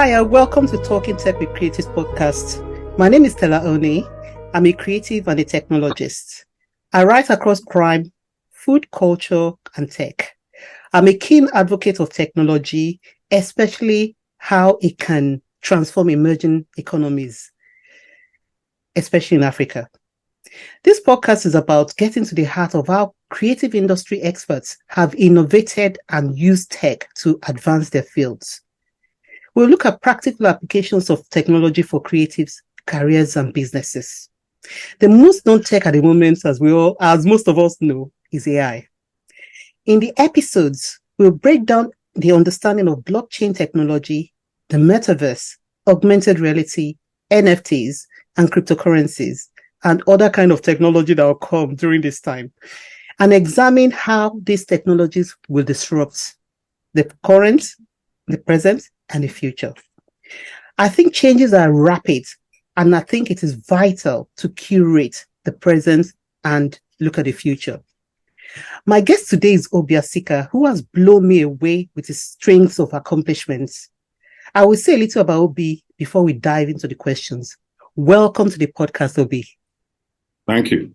Hi, and welcome to Talking Tech with Creatives podcast. My name is Stella Oni. I'm a creative and a technologist. I write across crime, food, culture, and tech. I'm a keen advocate of technology, especially how it can transform emerging economies, especially in Africa. This podcast is about getting to the heart of how creative industry experts have innovated and used tech to advance their fields. We'll look at practical applications of technology for creatives, careers, and businesses. The most known tech at the moment, as most of us know, is AI. In the episodes, we'll break down the understanding of blockchain technology, the metaverse, augmented reality, NFTs, and cryptocurrencies, and other kind of technology that will come during this time, and examine how these technologies will disrupt the current, the present, and the future. I think changes are rapid, and I think it is vital to curate the present and look at the future. My guest today is Obi Asika, who has blown me away with his strengths of accomplishments. I will say a little about Obi before we dive into the questions. Welcome to the podcast, Obi. Thank you.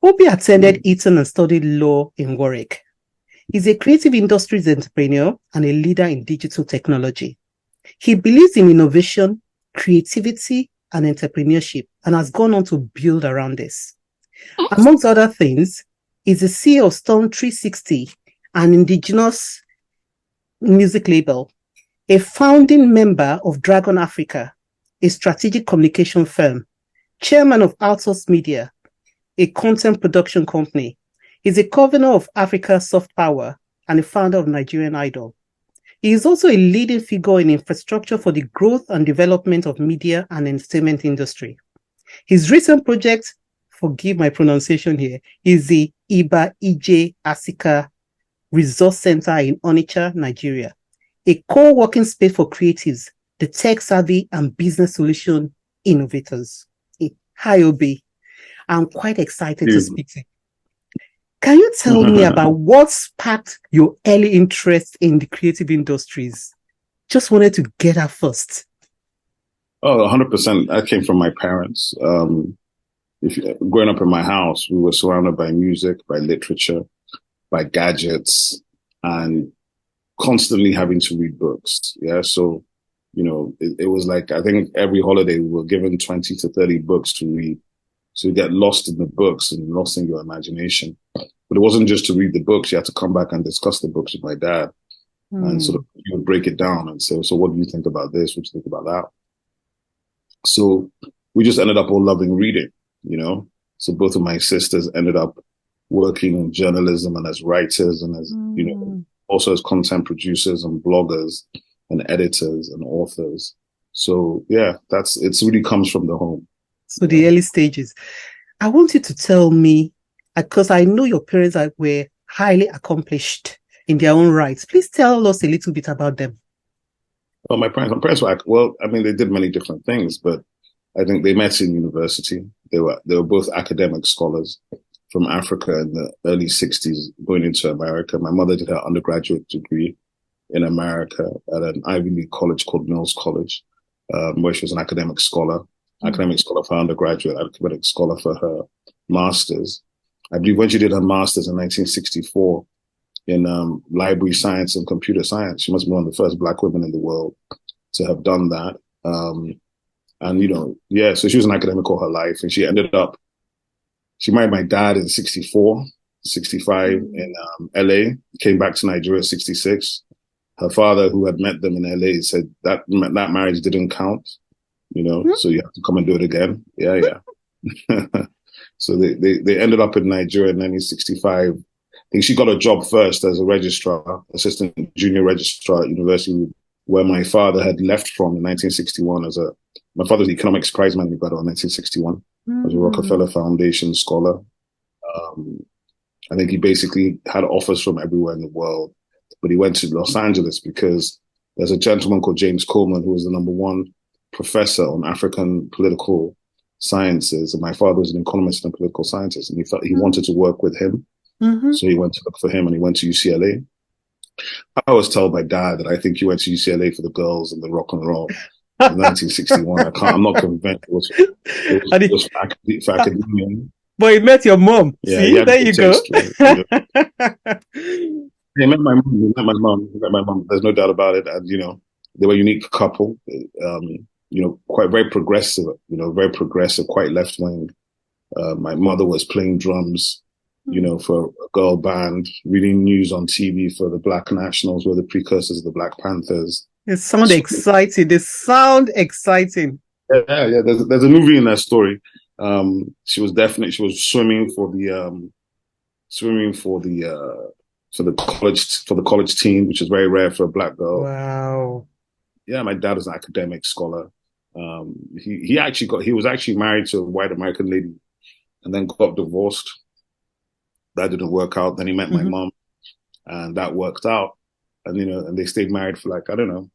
Obi attended Eton and studied law in Warwick. He's a creative industries entrepreneur and a leader in digital technology. He believes in innovation, creativity, and entrepreneurship, and has gone on to build around this. Amongst other things, he's the CEO of Storm 360, an indigenous music label, a founding member of Dragon Africa, a strategic communication firm, chairman of Outsource Media, a content production company. He's a governor of Africa Soft Power and a founder of Nigerian Idol. He is also a leading figure in infrastructure for the growth and development of media and entertainment industry. His recent project, forgive my pronunciation here, is the Ejie Asika Resource Center in Onitsha, Nigeria, a co-working space for creatives, the tech-savvy and business solution innovators. Hi, Obi. I'm quite excited to speak to you. Can you tell me about what sparked your early interest in the creative industries? Just wanted to get that first. Oh, 100%. That came from my parents. Growing up in my house, we were surrounded by music, by literature, by gadgets, and constantly having to read books. Yeah. So, it was like, I think every holiday we were given 20 to 30 books to read. So you get lost in the books and lost in your imagination. But it wasn't just to read the books. You had to come back and discuss the books with my dad and sort of break it down and say, so what do you think about this? What do you think about that? So we just ended up all loving reading, So both of my sisters ended up working in journalism and as writers and as, also as content producers and bloggers and editors and authors. So yeah, it really comes from the home. So the early stages. I want you to tell me, because I know your parents were highly accomplished in their own rights. Please tell us a little bit about them. Well, my parents were, they did many different things, but I think they met in university. They were both academic scholars from Africa in the early 60s going into America. My mother did her undergraduate degree in America at an Ivy League college called Mills College, where she was an academic scholar. Academic scholar for undergraduate, academic scholar for her master's. I believe when she did her master's in 1964 in library science and computer science, she must be one of the first Black women in the world to have done that. So she was an academic all her life, and she married my dad in 65 in LA, came back to Nigeria in 66. Her father, who had met them in LA, said that marriage didn't count. So you have to come and do it again. Yeah. So they ended up in Nigeria in 1965. I think she got a job first as a registrar, assistant junior registrar at university, where my father had left from in 1961 my father's economics prize man, he got in 1961 as a Rockefeller Foundation scholar. I think he basically had offers from everywhere in the world, but he went to Los Angeles because there's a gentleman called James Coleman who was the number one professor on African political sciences, and my father was an economist and political scientist, and he felt he wanted to work with him. So he went to look for him, and he went to UCLA, I was told by Dad that I think you went to UCLA for the girls and the rock and roll in 1961. I'm not convinced And it was for academia. but he met your mom. Yeah, he See, had there good you go. taste, right? You know? He met my mom. He met my mom. He met my mom. There's no doubt about it. And they were a unique couple. Quite very progressive. Very progressive, quite left wing. My mother was playing drums, for a girl band, reading news on TV for the Black Nationals, were the precursors of the Black Panthers. It sounds exciting. They sound exciting. Yeah. There's a movie in that story. She was swimming for the college team, which is very rare for a Black girl. Wow. Yeah, my dad was an academic scholar. He was actually married to a white American lady and then got divorced. That didn't work out. Then he met my mom, and that worked out. And and they stayed married for like, I don't know,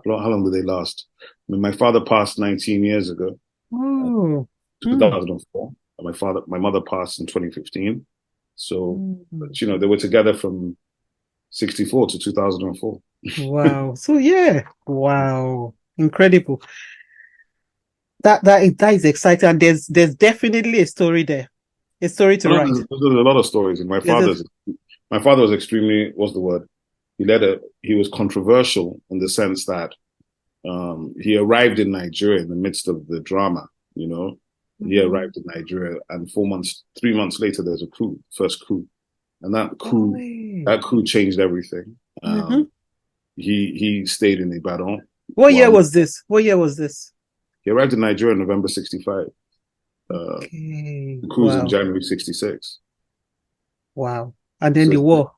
how long did they last? I mean, my father passed 19 years ago, 2004. And my mother passed in 2015. So, but, they were together from 64 to 2004. Wow. So yeah, wow, incredible. That is exciting. And there's definitely a story there, a story to write. There's a lot of stories. And my father was extremely, what's the word? He was controversial in the sense that he arrived in Nigeria in the midst of the drama. He arrived in Nigeria, and 3 months later, there's a coup, first coup, and that coup changed everything. He stayed in Ibadan. What year was this? He arrived in Nigeria in November 65. The coup was in January 66. Wow. And then the war.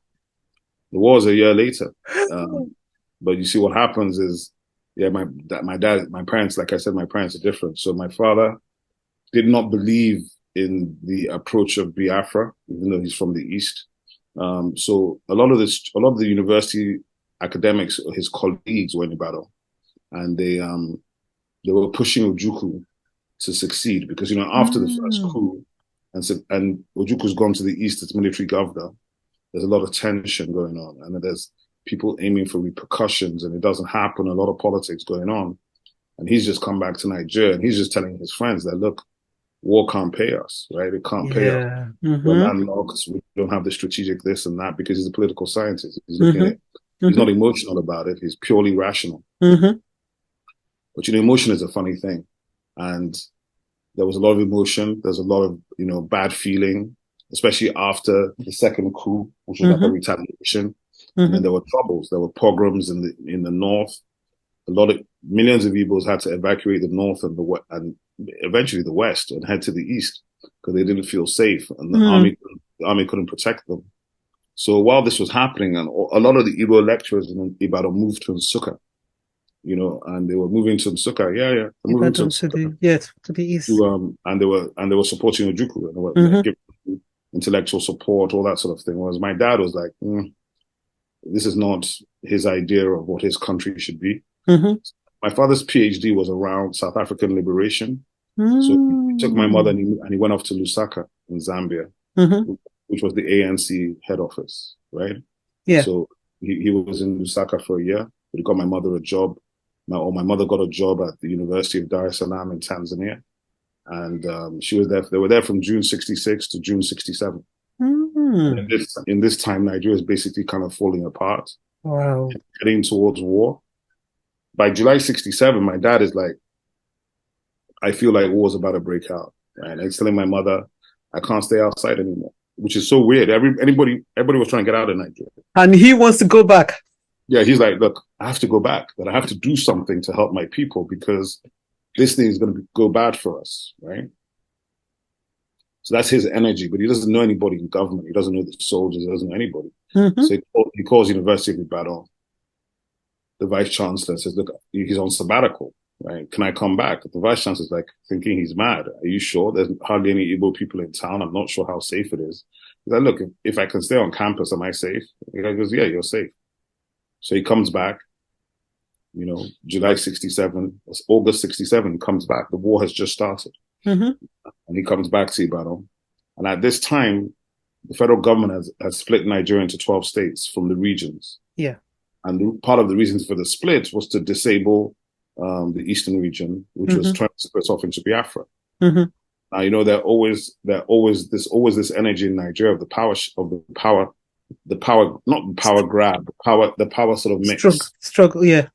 The war was a year later. But you see what happens is, my parents, like I said, my parents are different. So my father did not believe in the approach of Biafra, even though he's from the East. So a lot of the university academics, his colleagues, were in Ibadan, and they were pushing Ojukwu to succeed because after the first coup, and Ojukwu's gone to the East as military governor, there's a lot of tension going on, and there's people aiming for repercussions, and it doesn't happen. A lot of politics going on, and he's just come back to Nigeria, and he's just telling his friends that, look, war can't pay us, right? It can't pay us. We're landlocked. We don't have the strategic this and that, because he's a political scientist. He's looking at it. He's not emotional about it. He's purely rational. But emotion is a funny thing, and there was a lot of emotion. There's a lot of bad feeling, especially after the second coup, which was like a retaliation. And then there were troubles. There were pogroms in the north. Millions of Igbos had to evacuate the north and eventually the west and head to the east because they didn't feel safe, and the army couldn't protect them. So while this was happening, and a lot of the Igbo lecturers in Ibadan moved to Nsukka, and they were moving to Nsukka. They're moving to the east. And they were supporting Ojukwu, and they were giving intellectual support, all that sort of thing. Whereas my dad was like, this is not his idea of what his country should be. My father's PhD was around South African liberation. So he took my mother and he went off to Lusaka in Zambia, which was the ANC head office, right? Yeah. So he was in Lusaka for a year, but he got my mother a job. My mother got a job at the University of Dar es Salaam in Tanzania. And she was there. They were there from June 66 to June 67. In this time, Nigeria is basically kind of falling apart. Wow. Heading towards war. By July 67, my dad is like, I feel like war's about to break out. Right? And he's telling my mother, I can't stay outside anymore, which is so weird. Everybody was trying to get out of Nigeria. And he wants to go back. Yeah, he's like, look, I have to go back, but I have to do something to help my people because this thing is going to go bad for us, right? So that's his energy, but he doesn't know anybody in government. He doesn't know the soldiers. He doesn't know anybody. So he calls University of Ibadan. The vice chancellor says, look, he's on sabbatical, right? Can I come back? The vice chancellor's like thinking he's mad. Are you sure? There's hardly any Igbo people in town. I'm not sure how safe it is. He's like, look, if I can stay on campus, am I safe? He goes, yeah, you're safe. So he comes back, July 67, August 67, he comes back. The war has just started. And he comes back to Ibadan. And at this time, the federal government has split Nigeria into 12 states from the regions. Yeah. And part of the reasons for the split was to disable the eastern region, which was trying to split off into Biafra. Mm-hmm. Now, you know, always this energy in Nigeria of the power, not the power grab, the power sort of mix. Struggle, yeah.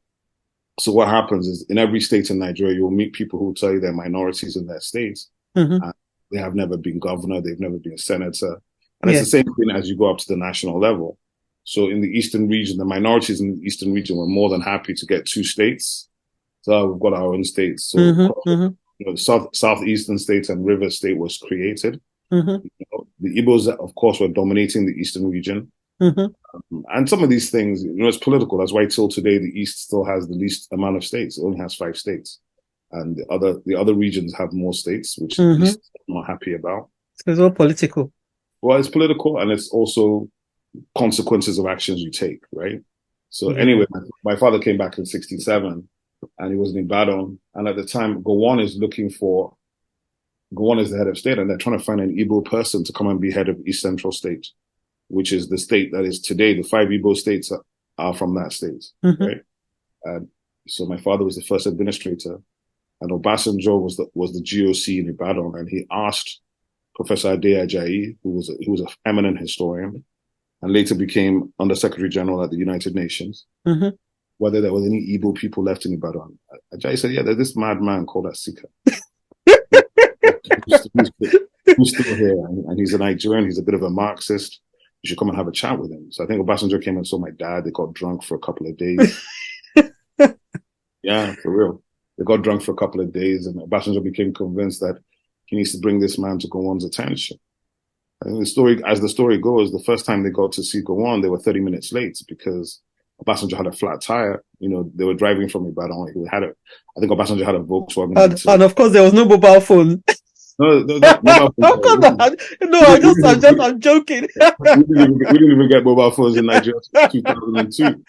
So what happens is in every state in Nigeria, you'll meet people who tell you they're minorities in their states. And they have never been governor, they've never been senator. And it's the same thing as you go up to the national level. So in the eastern region, the minorities in the eastern region were more than happy to get 2 states. So we've got our own states. So you know, the southeastern states and River State was created. You know, the Igbos, of course, were dominating the eastern region. And some of these things, you know, it's political. That's why till today, the East still has the least amount of states. It only has 5 states. And the other regions have more states, which the East is not happy about. So it's all political. Well, it's political, and it's also consequences of actions you take, right? So anyway, my father came back in 1967, and he was in Ibadan. And at the time, Gowon is the head of state, and they're trying to find an Igbo person to come and be head of East Central State, which is the state that is today. The 5 Igbo states are from that state, right? So my father was the first administrator, and Obasanjo was the GOC in Ibadan, and he asked Professor Ejie, who was an eminent historian, and later became Under-Secretary General at the United Nations, whether there was any Igbo people left in Ibadan. Ejie said, yeah, there's this madman called Asika. who's still here, and he's a Nigerian, he's a bit of a Marxist. You should come and have a chat with him. So I think Obasanjo came and saw my dad. They got drunk for a couple of days. Yeah, for real. They got drunk for a couple of days, and Obasanjo became convinced that he needs to bring this man to Gowon's attention. And as the story goes, the first time they got to see Gowon, they were 30 minutes late because Obasanjo had a flat tire. You know, they were driving from Ibadan. I think Obasanjo had a Volkswagen. And of course, there was no mobile phone. No, mobile phones. I'm joking. We didn't even get mobile phones in Nigeria in 2002.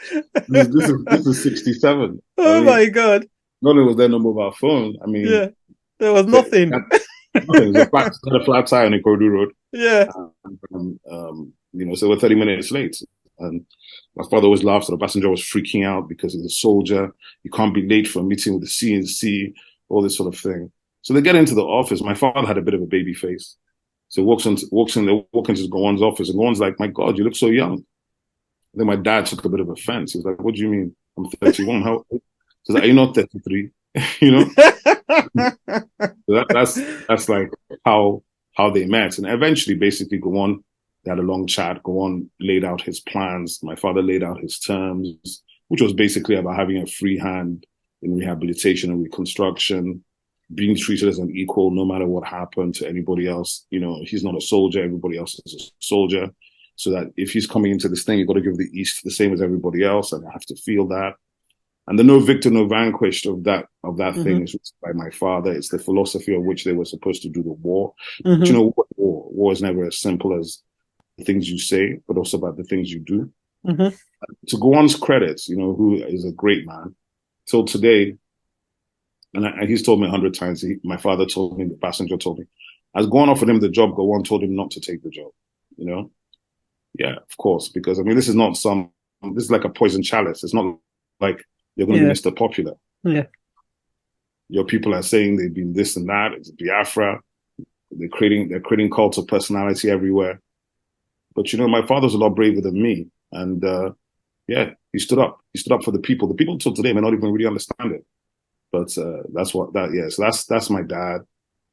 This is 67. My God. Not only was there no mobile phone, I mean, there was nothing. Nothing. It was a flat tire on Ikorodu Road. Yeah. You know, so we're 30 minutes late. And my father always laughs that Obasanjo was freaking out because he's a soldier. You can't be late for a meeting with the CNC, all this sort of thing. So they get into the office. My father had a bit of a baby face. So they walk into Gowon's office, and Gowon's like, my God, you look so young. Then my dad took a bit of offense. He was like, what do you mean? I'm 31. How? He's like, are you not 33? You know? So that's like how they met. And eventually, basically, Gowon, they had a long chat. Gowon laid out his plans. My father laid out his terms, which was basically about having a free hand in rehabilitation and reconstruction, being treated as an equal no matter what happened to anybody else. You know, he's not a soldier, everybody else is a soldier. So that if he's coming into this thing, you've got to give the East the same as everybody else, and I have to feel that. And the no victor, no vanquished of that thing is by my father. It's the philosophy of which they were supposed to do the war. But you know, war is never as simple as the things you say, but also about the things you do. To Gowon's credit, you know, who is a great man, till today, and he's told me 100 times, my father told me, the passenger told me, as Gowon offered him the job, Gowon told him not to take the job, you know? Yeah, of course, because, I mean, this is like a poison chalice. It's not like you're going to be Mr. Popular. Yeah. Your people are saying they've been this and that. It's Biafra. They're creating cult of personality everywhere. But, you know, my father's a lot braver than me. And, he stood up. He stood up for the people. The people till today may not even really understand it. But so that's my dad.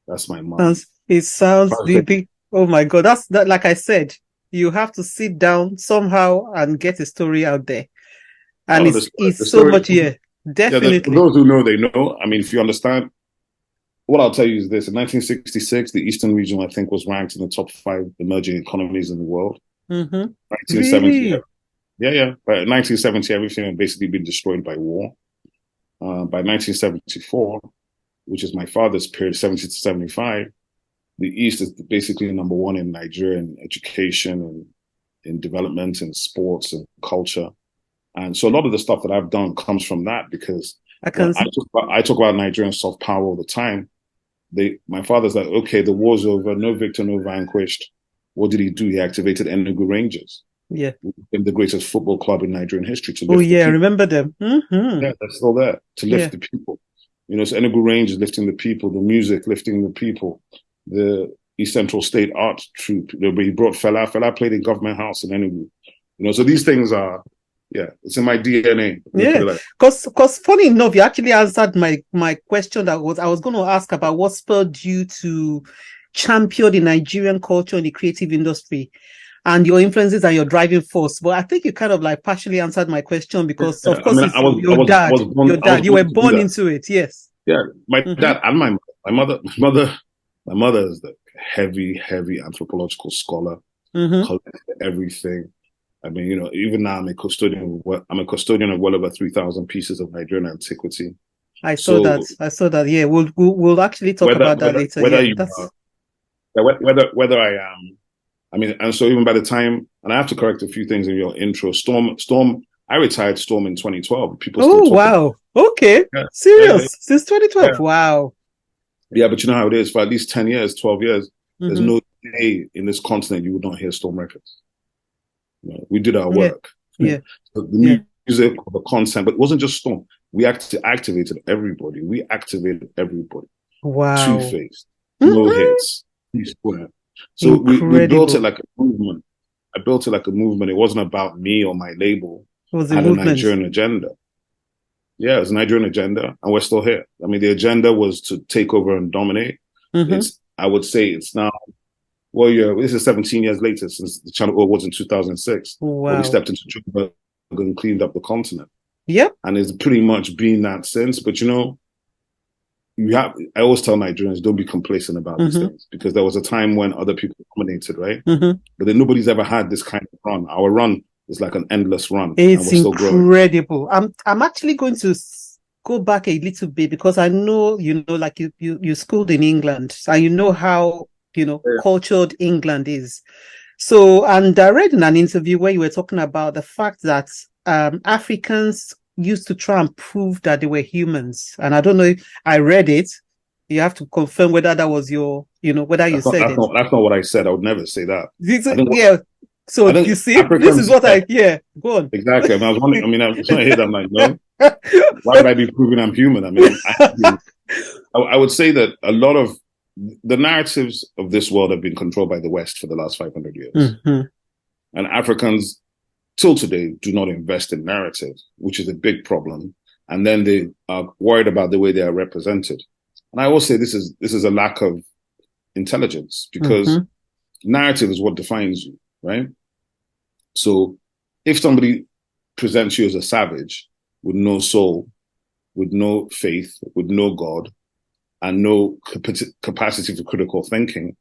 That's my mom. It sounds big. Oh my God. That's like I said, you have to sit down somehow and get a story out there. And it's so much, definitely. Yeah, for those who know, they know. I mean, if you understand, what I'll tell you is this. In 1966, the Eastern region, I think, was ranked in the top 5 emerging economies in the world. 1970. Really? Yeah. By 1970, everything had basically been destroyed by war. By 1974, which is my father's period, 70 to 75, the East is basically number 1 in Nigeria in education and in development and sports and culture. And so a lot of the stuff that I've done comes from that because I talk about Nigerian soft power all the time. My father's like, okay, the war's over, no victor, no vanquished. What did he do? He activated Enugu Rangers. Yeah. In the greatest football club in Nigerian history to Oh lift the yeah, I people. remember them. Mm-hmm. Yeah, they're still there to lift Yeah. the people. So Enugu Range is lifting the people, the music lifting the people, the East Central State Art Troupe. He brought Fela. Fela played in Government House in Enugu. So these things are, yeah, it's in my DNA. Let me put Yeah, it like because funny enough, you actually answered my question that I was going to ask about what spurred you to champion the Nigerian culture in the creative industry and your influences and your driving force. But I think you kind of like partially answered my question because, yeah, of course, it's I was your dad. Your I was dad. You were born to do born that. into it. Yes. Yeah, my Mm-hmm. dad and my mother is the heavy anthropological scholar, Mm-hmm. collected everything. I mean, even now I'm a custodian. I'm a custodian of well over 3,000 pieces of Nigerian antiquity. I saw that. So I saw that. Yeah, we'll actually talk about that later. whether Yeah, you that's whether I am, I mean, and so even by the time, and I have to correct a few things in your intro. Storm. I retired Storm in 2012. People still oh talk about wow. Okay. it. Yeah, yeah, Serious. Since yeah. 2012. Wow. Yeah, but you know how it is. For at least 10 years, 12 years, there's Mm-hmm. no day in this continent you would not hear Storm Records. We did our Yeah. work. Yeah. The music, the content, but it wasn't just Storm. We activated everybody. We activated everybody. Wow. Two-Faced, No Mm-mm. Hits, Square. So we built it Incredible. like a movement. I built it like a movement. It wasn't about me or my label. It was I a had a movement. Nigerian agenda. Yeah, it was a Nigerian agenda, and we're still here. I mean, the agenda was to take over and dominate. Mm-hmm. I would say it's now, well, yeah, this is 17 years later since the Channel Awards in 2006, where we Wow. stepped into Joburg and cleaned up the continent. Yep. And it's pretty much been that since. But I always tell Nigerians, don't be complacent about these things, because there was a time when other people dominated, right? Mm-hmm. But then nobody's ever had this kind of run. Our run is like an endless run, and It's we're still growing. incredible. I'm actually going to go back a little bit because I know, like you schooled in England and you know how, cultured England is. So, and I read in an interview where you were talking about the fact that Africans used to try and prove that they were humans. And I don't know if I read it. You have to confirm whether that was whether you said it. That's not what I said. I would never say that. Yeah. So I think you see, this is Africans, what go on. exactly. I was wondering, I was trying to hear that. I'm like, no, why would I be proving I'm human? I mean, I would say that a lot of the narratives of this world have been controlled by the West for the last 500 years. Mm-hmm. And Africans, till today, do not invest in narrative, which is a big problem. And then they are worried about the way they are represented. And I will say this is a lack of intelligence, because narrative is what defines you, right? So if somebody presents you as a savage with no soul, with no faith, with no God, and no capacity for critical thinking,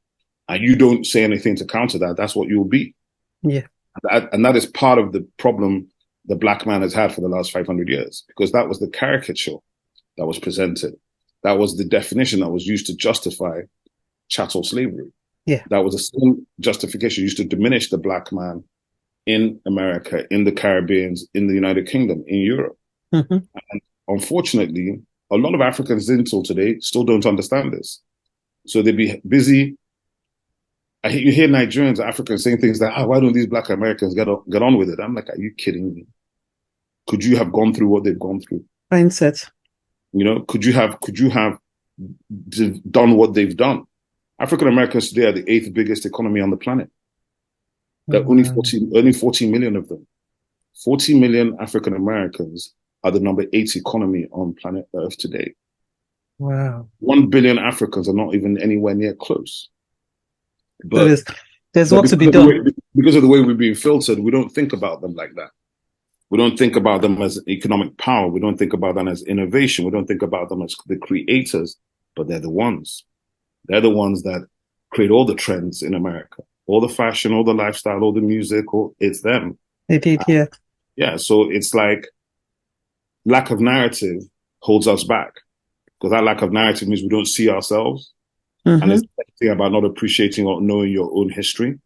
and you don't say anything to counter that, that's what you'll be. Yeah. And that is part of the problem the black man has had for the last 500 years, because that was the caricature that was presented. That was the definition that was used to justify chattel slavery. Yeah. That was the same justification used to diminish the black man in America, in the Caribbean, in the United Kingdom, in Europe. Mm-hmm. And unfortunately, a lot of Africans until today still don't understand this. So they'd be busy. You hear Nigerians, Africans saying things like, why don't these black Americans get on with it? I'm like, are you kidding me? Could you have gone through what they've gone through? Mindset. Could you have done what they've done? African Americans today are the 8th biggest economy on the planet. There are only 14 million of them. 40 million African Americans are the number 8 economy on planet Earth today. Wow. 1 billion Africans are not even anywhere near close. But there's work to be done. Because of the way we're being filtered, we don't think about them like that. We don't think about them as economic power. We don't think about them as innovation. We don't think about them as the creators, but they're the ones. They're the ones that create all the trends in America, all the fashion, all the lifestyle, all the music. It's them. They did, yeah. Yeah, so it's like lack of narrative holds us back, because that lack of narrative means we don't see ourselves. Mm-hmm. And it's the thing about not appreciating or knowing your own history.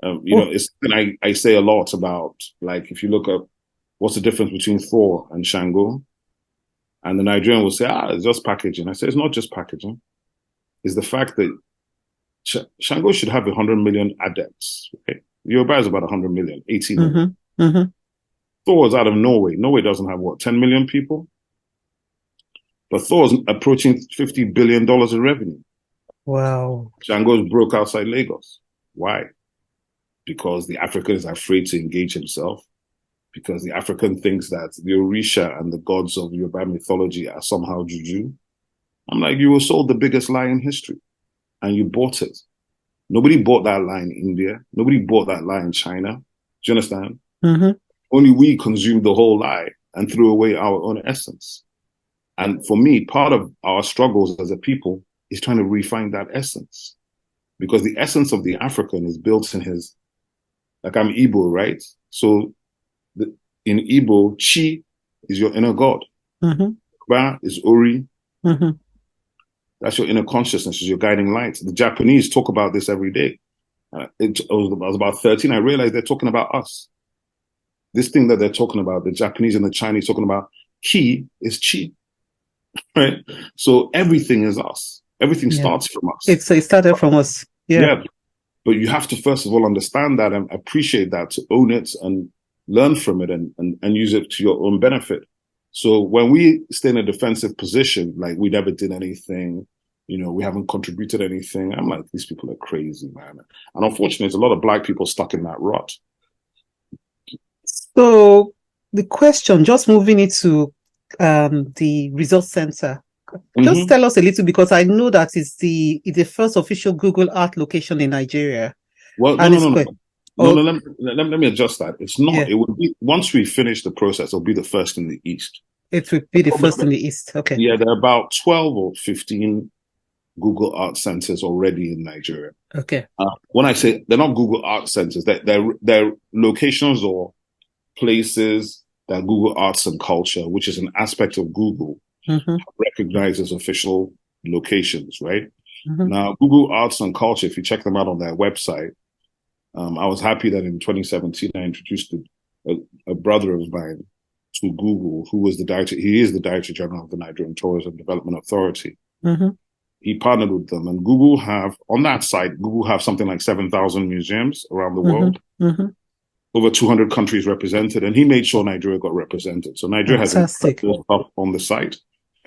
It's something I say a lot about, like, if you look up what's the difference between Thor and Shango, and the Nigerian will say, it's just packaging. I say, it's not just packaging. It's the fact that Shango should have 100 million adepts. Okay? Yoruba is about 100 million, 80 million. Mm-hmm. Mm-hmm. Thor is out of Norway. Norway doesn't have, what, 10 million people? But Thor's approaching $50 billion in revenue. Wow. Django's broke outside Lagos. Why? Because the African is afraid to engage himself. Because the African thinks that the Orisha and the gods of Yoruba mythology are somehow juju. I'm like, you were sold the biggest lie in history, and you bought it. Nobody bought that lie in India. Nobody bought that lie in China. Do you understand? Mm-hmm. Only we consumed the whole lie and threw away our own essence. And for me, part of our struggles as a people is trying to refine that essence. Because the essence of the African is built in his, like I'm Igbo, right? So in Igbo, Chi is your inner God. Mm-hmm. Ba is Ori. Mm-hmm. That's your inner consciousness, is your guiding light. The Japanese talk about this every day. I was about 13. I realized they're talking about us. This thing that they're talking about, the Japanese and the Chinese talking about, Ki is Chi, right? So everything is us. Everything starts from us. It started from us. Yeah. But you have to first of all understand that and appreciate that, to own it and learn from it and use it to your own benefit. So when we stay in a defensive position, like we never did anything, we haven't contributed anything, I'm like, these people are crazy, man. And unfortunately, there's a lot of Black people stuck in that rut. So the question, just moving into the resource center, just tell us a little, because I know that it's the first official Google Art location in Nigeria. Well, no, let me adjust that. It's not. Yeah. It would be, once we finish the process, it'll be the first in the East. It would be the first in the East. Okay. Yeah, there are about 12 or 15 Google Art Centers already in Nigeria. Okay. When I say they're not Google Art Centers, they're locations or places that Google Arts and Culture, which is an aspect of Google, recognizes official locations, right? Mm-hmm. Now, Google Arts and Culture, if you check them out on their website, I was happy that in 2017, I introduced a brother of mine to Google, who was he is the Director General of the Nigerian Tourism Development Authority. Mm-hmm. He partnered with them, and Google have, on that site, Google have something like 7,000 museums around the world, over 200 countries represented, and he made sure Nigeria got represented. So Nigeria has incredible stuff on the site.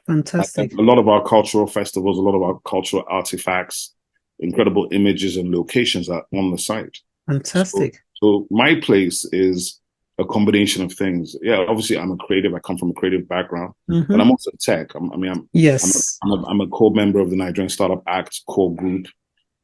Fantastic. And a lot of our cultural festivals, a lot of our cultural artifacts, incredible images and locations are on the site. Fantastic. So my place is a combination of things. Yeah, obviously I'm a creative. I come from a creative background, but I'm also tech. I'm a core member of the Nigerian Startup Act core group.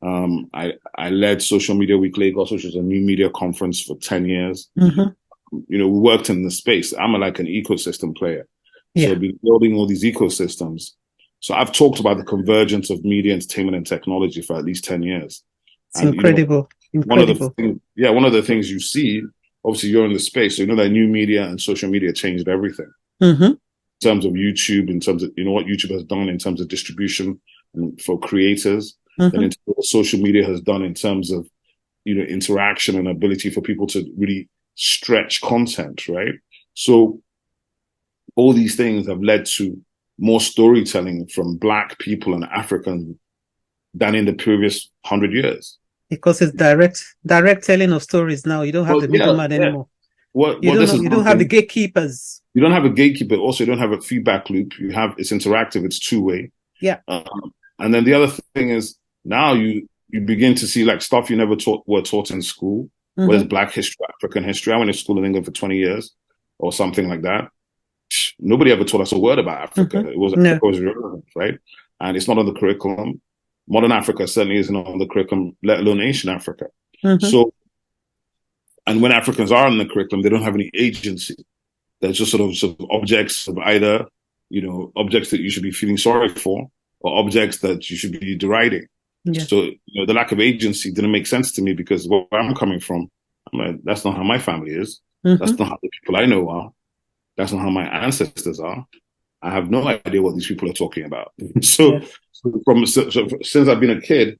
I led Social Media Week Lagos, which is a new media conference for 10 years. We worked in the space. I'm like an ecosystem player. Yeah. So I've been building all these ecosystems. So I've talked about the convergence of media, entertainment, and technology for at least 10 years. It's incredible. One of the things you see, obviously you're in the space, so that new media and social media changed everything. In terms of YouTube, in terms of, what YouTube has done in terms of distribution and for creators, and in terms of what social media has done in terms of, interaction and ability for people to really stretch content, right? So all these things have led to more storytelling from Black people and Africans than in the previous 100 years. Because it's direct telling of stories now. You don't have the middleman anymore. You don't have the gatekeepers. You don't have a gatekeeper. Also, you don't have a feedback loop. It's interactive. It's two-way. Yeah. And then the other thing is now you begin to see like stuff you never were taught in school. Whereas Black history, African history. I went to school in England for 20 years or something like that. Nobody ever taught us a word about Africa. It was irrelevant, right? And it's not on the curriculum. Modern Africa certainly isn't on the curriculum, let alone ancient Africa. So, and when Africans are in the curriculum, they don't have any agency. They're just sort of objects of either, objects that you should be feeling sorry for, or objects that you should be deriding. Yeah. So, the lack of agency didn't make sense to me, because where I'm coming from, I'm like, that's not how my family is. That's not how the people I know are. That's not how my ancestors are. I have no idea what these people are talking about. So since I've been a kid,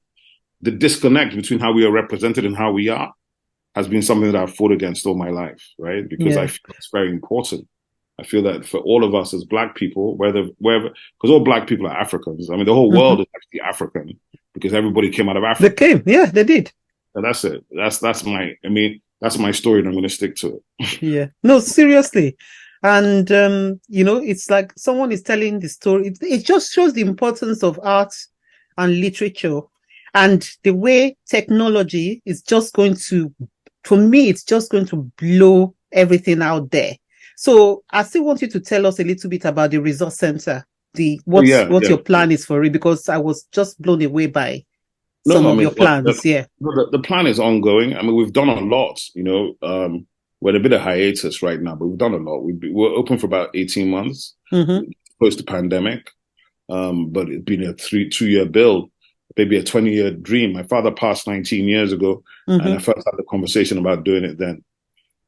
the disconnect between how we are represented and how we are has been something that I've fought against all my life, right? Because I feel it's very important. I feel that for all of us as Black people, wherever, because all Black people are Africans. I mean, the whole world is actually African, because everybody came out of Africa. They did. And that's it. That's my. I mean, that's my story, and I'm going to stick to it. Yeah. No, seriously. And it's like someone is telling the story. It just shows the importance of art and literature, and the way technology is just going to, for me, it's just going to blow everything out there. So I still want you to tell us a little bit about the resource center, what your plan is for it, because I was just blown away by some of your plans. The plan is ongoing. I mean, we've done a lot, we're in a bit of hiatus right now, but we've done a lot. We're open for about 18 months post the pandemic. But it's been a 2-year build, maybe a 20-year dream. My father passed 19 years ago, and I first had the conversation about doing it then,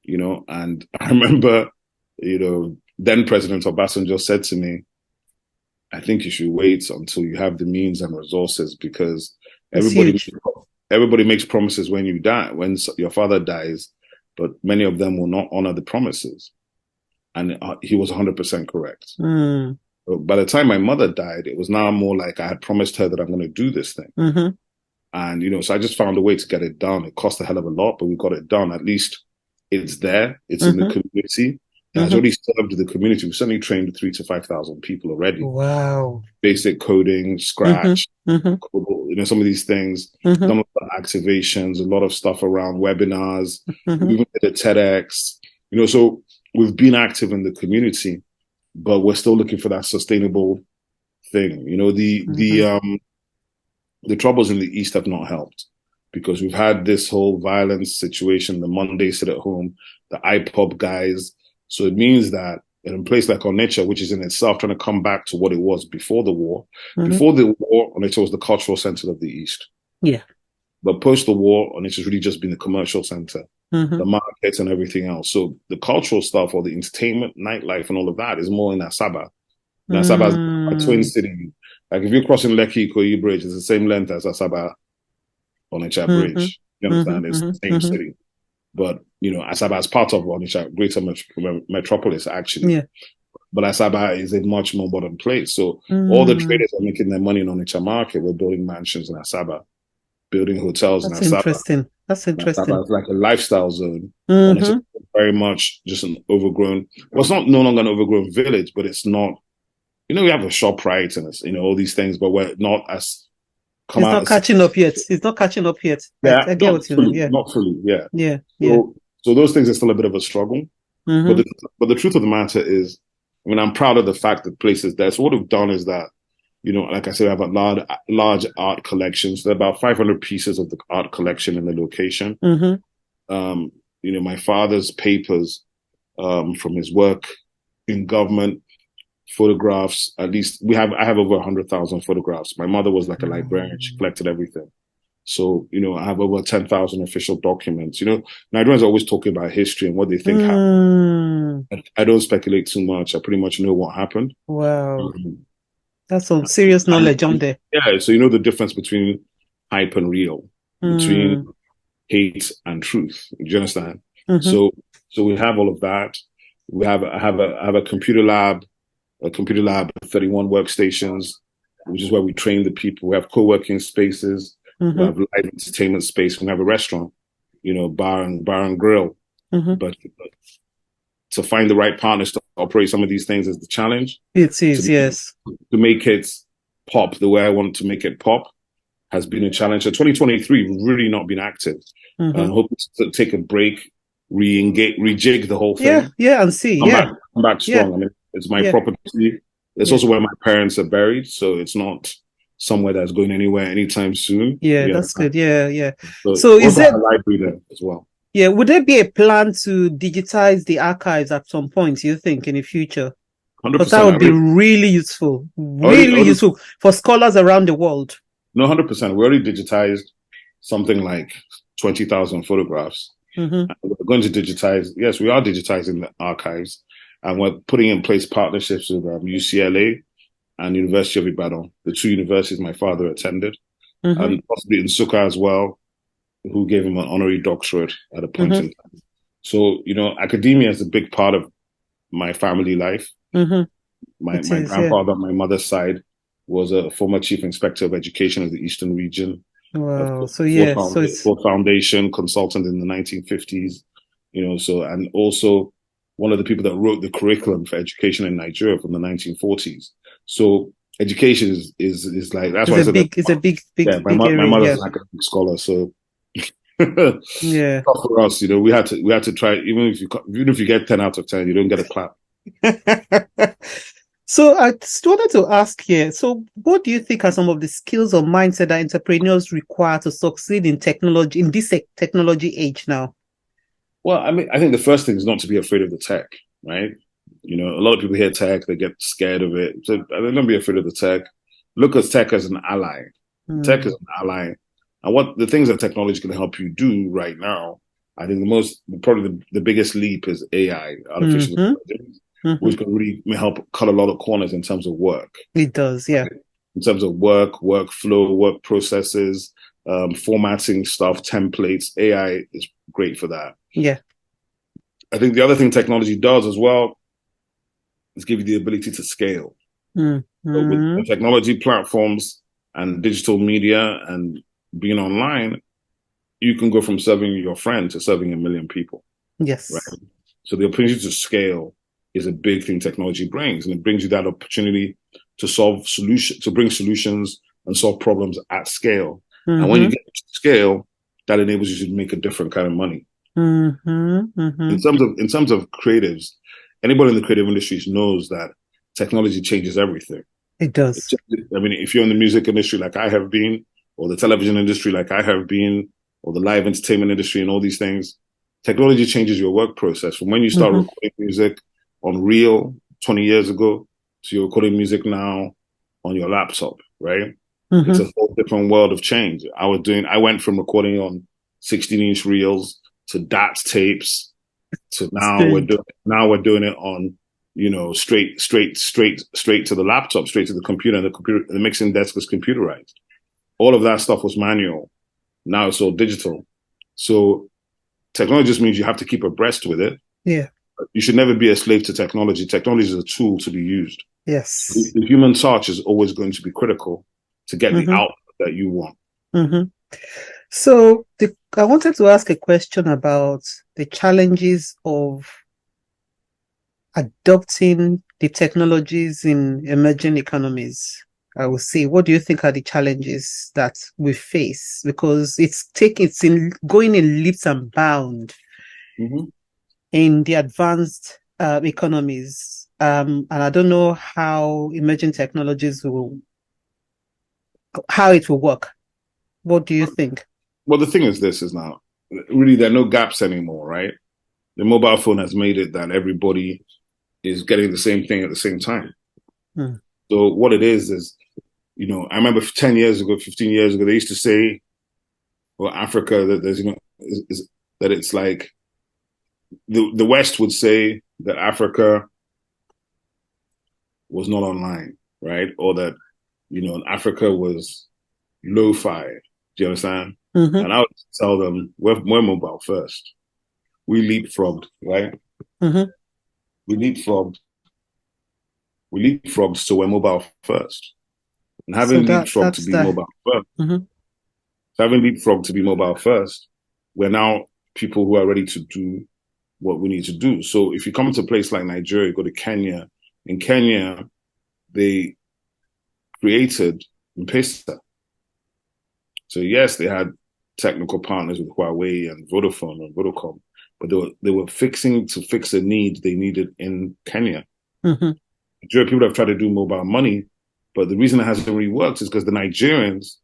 and I remember, then President Obasanjo said to me, I think you should wait until you have the means and resources, because everybody makes promises when you die, when your father dies, but many of them will not honor the promises. And he was 100% correct. By the time my mother died, it was now more like I had promised her that I'm going to do this thing. And, so I just found a way to get it done. It cost a hell of a lot, but we got it done. At least it's there. It's in the community. It has already served the community. We've certainly trained 3,000 to 5,000 people already. Wow. Basic coding, Scratch, some of these things, done a lot of activations, a lot of stuff around webinars. We even did a TEDx, so we've been active in the community, but we're still looking for that sustainable thing. The troubles in the East have not helped, because we've had this whole violence situation, the Monday sit at home, the IPOB guys. So it means that in a place like Onitsha, which is in itself trying to come back to what it was before the war, Onitsha was the cultural center of the East. Yeah. But post the war, Onitsha has really just been the commercial center, the markets and everything else. So the cultural stuff, or the entertainment, nightlife and all of that, is more in Asaba. Asaba is a twin city. Like if you're crossing Lekki Ikoyi Bridge, it's the same length as Asaba Onitsha Bridge. You understand? It's the same city. But, Asaba is part of Onitsha, greater metropolis, actually. Yeah. But Asaba is a much more modern place. So all the traders are making their money in Onitsha market. We're building mansions in Asaba, building hotels in Asaba. That's interesting. Asaba is like a lifestyle zone. Onitsha is very much just an overgrown, well, it's not no longer an overgrown village, but it's not, we have a ShopRite and, all these things, but we're not as... It's not catching up yet. Yeah, I get what you mean. Yeah. Not fully, yeah. Yeah. So those things are still a bit of a struggle. But the truth of the matter is, I'm proud of the fact that places there. So what we've done is that, like I said, we have a large art collection. So there are about 500 pieces of the art collection in the location. My father's papers from his work in government, photographs, at least I have over 100,000 photographs. My mother was like a librarian. She collected everything. So, I have over 10,000 official documents. Nigerians are always talking about history and what they think happened. I don't speculate too much. I pretty much know what happened. Wow. That's some serious knowledge on there. Yeah. So, the difference between hype and real, between hate and truth. Do you understand? So we have all of that. I have a computer lab, 31 workstations, which is where we train the people. We have co-working spaces. We have live entertainment space. We have a restaurant, bar and grill. But to find the right partners to operate some of these things is the challenge. It is, yes. To make it pop the way I want to make it pop has been a challenge. So 2023, we've really not been active. Hoping to take a break, rejig the whole thing. Yeah, and see. Come back strong. Yeah. It's my property. It's also where my parents are buried, so it's not somewhere that's going anywhere anytime soon. Yeah, that's good. Yeah. So is there a library there as well? Yeah, would there be a plan to digitize the archives at some point, you think, in the future? 100%. Because that would be really useful. Useful for scholars around the world. No, 100%. We already digitized something like 20,000 photographs. We're going to digitize. Yes, we are digitizing the archives. And we're putting in place partnerships with UCLA and University of Ibadan, the two universities my father attended, and possibly in Nsukka as well, who gave him an honorary doctorate at a point in time. So, academia is a big part of my family life. My grandfather on my mother's side was a former chief inspector of education of the Eastern region. Wow. So Ford yeah, so it's Ford Foundation consultant in the 1950s, so, and also one of the people that wrote the curriculum for education in Nigeria from the 1940s. So education is like, that's why I said that. it's a Yeah, big my area. mother's Yeah. an academic scholar, so tough Yeah. for us, we had to try, even if you get 10 out of 10, you don't get a clap. So I just wanted to ask here, so what do you think are some of the skills or mindset that entrepreneurs require to succeed in technology, in this technology age now? Well, I mean, I think the first thing is not to be afraid of the tech, right? A lot of people hear tech, they get scared of it. So don't be afraid of the tech. Look at tech as an ally. Tech is Mm. an ally. And what the things that technology can help you do right now, I think probably the biggest leap is AI, artificial Mm-hmm. intelligence, Mm-hmm. which can really help cut a lot of corners in terms of work, It does, yeah. right? In terms of workflow, work processes, formatting stuff, templates. AI is great for that. Yeah. I think the other thing technology does as well is give you the ability to scale. So with Mm-hmm. the technology platforms and digital media and being online, you can go from serving your friend to serving a million people, right? Yes. So the opportunity to scale is a big thing technology brings, and it brings you that opportunity to bring solutions and solve problems at scale. And when you Mm-hmm. get to scale, that enables you to make a different kind of money. Mm-hmm. Mm-hmm. In terms of creatives, anybody in the creative industries knows that technology changes everything. It does. I mean, if you're in the music industry like I have been, or the television industry like I have been, or the live entertainment industry and all these things, technology changes your work process. From when you start Mm-hmm. recording music on reel 20 years ago to you're recording music now on your laptop, right? It's Mm-hmm. a whole different world of change. I went from recording on 16-inch reels to DAT tapes to Strange. now we're doing it on straight to the laptop, straight to the computer, and the mixing desk is computerized. All of that stuff was manual. Now it's all digital. So technology just means you have to keep abreast with it. Yeah. You should never be a slave to technology. Technology is a tool to be used. Yes. The human touch is always going to be critical to get the Mm-hmm. output that you want. Mm-hmm. So I wanted to ask a question about the challenges of adopting the technologies in emerging economies. I will say, what do you think are the challenges that we face? Because it's in going in leaps and bounds Mm-hmm. in the advanced economies. And I don't know how emerging technologies how it will work. What do you think? Well, the thing is, this is now really there are no gaps anymore, right? The mobile phone has made it that everybody is getting the same thing at the same time. Hmm. So what it is, I remember 10 years ago, 15 years ago, they used to say, well, Africa, that there's, that it's like the West would say that Africa was not online, right? Or that, Africa was lo-fi. Do you understand? Mm-hmm. And I would tell them, we're mobile first. We leapfrogged, right? Mm-hmm. We leapfrogged. We leapfrogged, so we're mobile first. And So having leapfrogged to that's be the mobile first, mm-hmm. having leapfrogged to be mobile first, we're now people who are ready to do what we need to do. So if you come to a place like Nigeria, go to Kenya. In Kenya, they created M-Pesa. So yes, they had technical partners with Huawei and Vodafone and Vodacom, but they were fixing to fix a need they needed in Kenya. Mm-hmm. Nigeria people have tried to do mobile money, but the reason it hasn't really worked is because the Nigerians,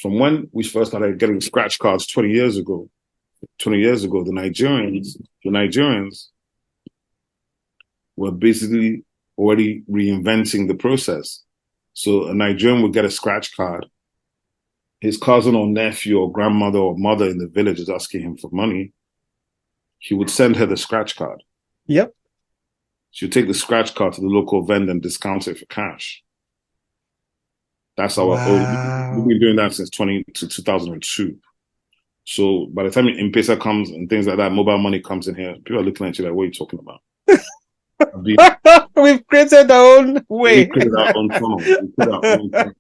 from when we first started getting scratch cards 20 years ago, the Nigerians were basically already reinventing the process. So a Nigerian would get a scratch card. His cousin or nephew or grandmother or mother in the village is asking him for money. He would send her the scratch card. Yep. She would take the scratch card to the local vendor and discount it for cash. That's our old. We've Wow. been doing that since 2002. So by the time M-Pesa comes and things like that, mobile money comes in here, people are looking at you like, what are you talking about? We've created our own We way. created our own tunnel. We created our own tunnel.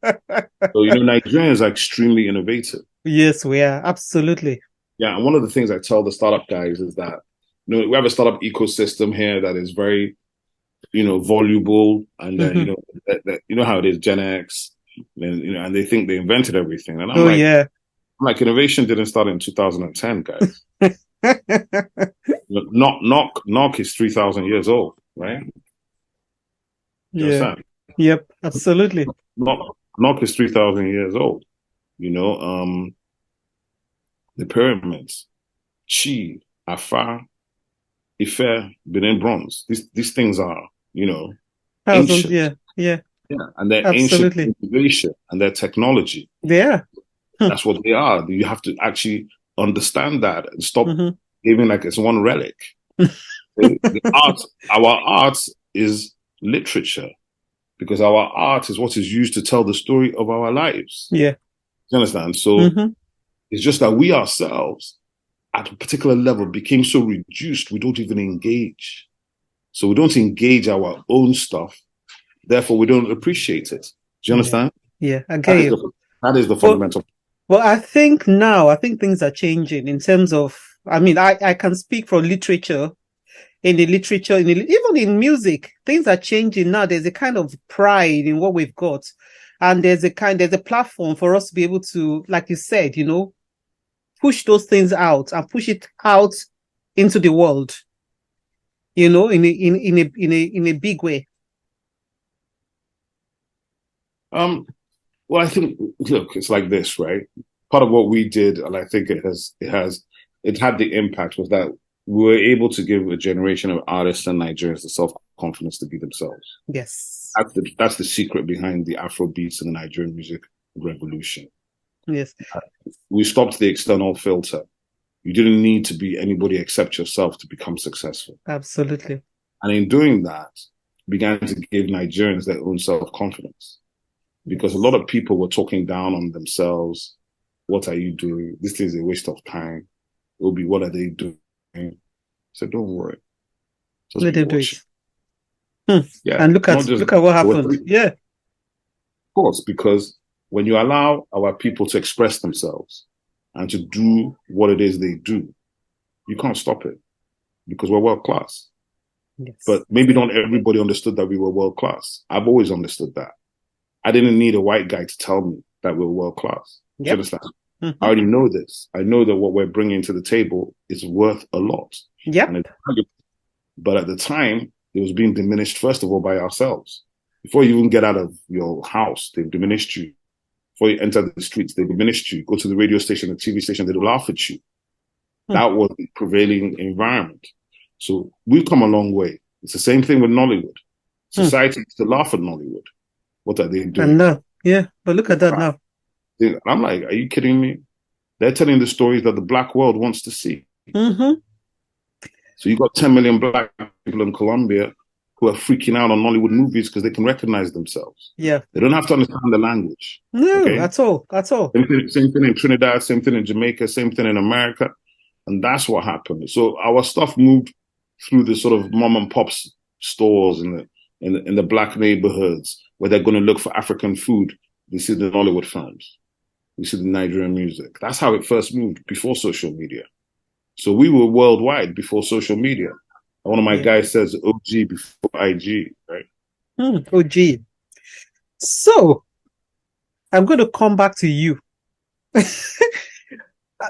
So, Nigerians are extremely innovative. Yes, we are. Absolutely. Yeah, and one of the things I tell the startup guys is that, we have a startup ecosystem here that is very, voluble, and then, how it is, Gen X, and, and they think they invented everything. And Oh, yeah. I'm like, innovation didn't start in 2010, guys. Knock is 3,000 years old, right? Yeah. Yep, absolutely. Knock is 3,000 years old. The pyramids, Chi, Afar, Ife, Benin Bronze. These things are, Thousands, ancient. yeah. And they're Absolutely. ancient innovation and their technology. Yeah. That's what they are. You have to actually understand that and stop giving like it's one relic. Our art is literature, because our art is what is used to tell the story of our lives. Yeah. You understand? So it's just that we ourselves at a particular level became so reduced, we don't even engage. So we don't engage our own stuff. Therefore, we don't appreciate it. Do you understand? Yeah, I get you. That is the fundamental. Well, I think things are changing in terms of, I can speak for literature. In the literature, even in music, things are changing now. There's a kind of pride in what we've got. And there's a platform for us to be able to, like you said, push those things out and push it out into the world, in a big way. Well, I think, look, it's like this, right? Part of what we did, and I think it had the impact, was that we were able to give a generation of artists and Nigerians the self-confidence to be themselves. Yes. That's the secret behind the Afro beats and the Nigerian music revolution. Yes. We stopped the external filter. You didn't need to be anybody except yourself to become successful. Absolutely. And in doing that, began to give Nigerians their own self-confidence. Because a lot of people were talking down on themselves. What are you doing? This is a waste of time. Obi, what are they doing? So don't worry. Just let them do it. Yeah. And look at what happened. Yeah. Of course, because when you allow our people to express themselves and to do what it is they do, you can't stop it, because we're world class. Yes. But maybe not everybody understood that we were world class. I've always understood that. I didn't need a white guy to tell me that we're world class. Yep. Do you understand? I already know this. I know that what we're bringing to the table is worth a lot. Yeah. But at the time, it was being diminished, first of all, by ourselves. Before you even get out of your house, they've diminished you. Before you enter the streets, they diminished you. Go to the radio station, the TV station, they laugh at you. That was the prevailing environment. So we've come a long way. It's the same thing with Nollywood. Society used to laugh at Nollywood. What are they doing? And now, yeah, but look at that now. I'm like, are you kidding me? They're telling the stories that the black world wants to see. So you got 10 million black people in Colombia who are freaking out on Nollywood movies because they can recognize themselves. Yeah. They don't have to understand the language. No, at all. Same thing in Trinidad, same thing in Jamaica, same thing in America. And that's what happened. So our stuff moved through the sort of mom and pops stores in the black neighborhoods where they're going to look for African food. They see the Nollywood films. We see the Nigerian music. That's how it first moved, before social media. So we were worldwide before social media. One of my guys says OG before IG, right? OG. So I'm going to come back to you.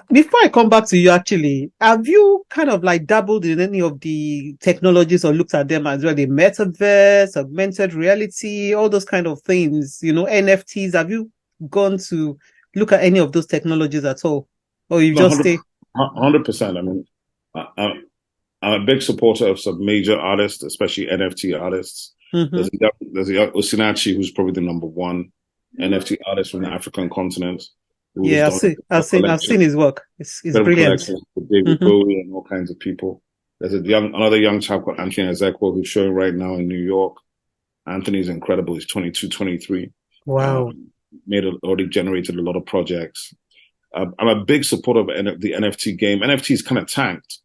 Before I come back to you, actually, have you kind of like dabbled in any of the technologies or looked at them as well? The metaverse, augmented reality, all those kind of things, NFTs. Have you gone to look at any of those technologies at all? Or you just stay? 100%. I mean, I'm a big supporter of some major artists, especially NFT artists. There's a young Osinachi, who's probably the number one NFT artist from the African continent. Yeah, I've seen his work. It's brilliant. With David Bowie and all kinds of people. There's another young chap called Anthony Ezekiel who's showing right now in New York. Anthony's incredible. He's 22, 23. Wow. Already generated a lot of projects. I'm a big supporter of the NFT game. NFT's kind of tanked,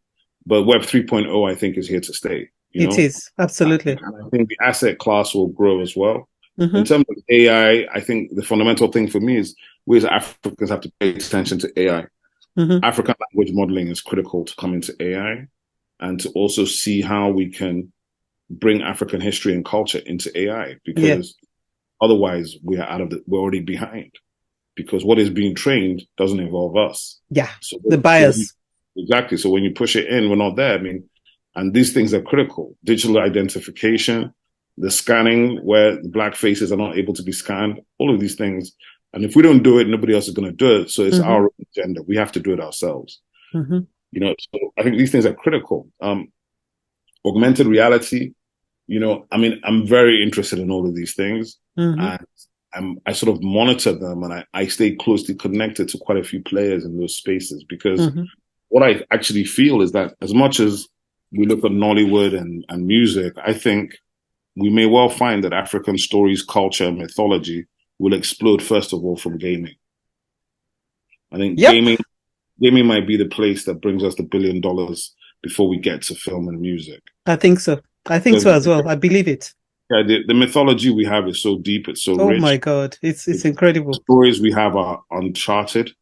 but Web 3.0 I think is here to stay. you It know. is. Absolutely. And I think the asset class will grow as well. In Mm-hmm. terms of AI, I think the fundamental thing for me is we as Africans have to pay attention to AI. Mm-hmm. African language modeling is critical to come into AI and to also see how we can bring African history and culture into AI, Yeah. because otherwise we're already behind, because what is being trained doesn't involve us. Yeah. So, The bias. exactly. So when you push it in, we're not there. I mean, and these things are critical. Digital identification, the scanning where the black faces are not able to be scanned, all of these things. And if we don't do it, nobody else is going to do it. So it's Mm-hmm. our agenda. We have to do it ourselves. Mm-hmm. So I think these things are critical. Augmented reality, I mean, I'm very interested in all of these things. Mm-hmm. And I sort of monitor them, and I stay closely connected to quite a few players in those spaces, because Mm-hmm. what I actually feel is that as much as we look at Nollywood and music, I think we may well find that African stories, culture, and mythology will explode, first of all, from gaming. I think Yep. gaming might be the place that brings us the $1 billion before we get to film and music. I think so. I think so as well. I believe it. Yeah, the mythology we have is so deep, it's so Oh rich. my God. It's incredible. Stories we have are uncharted,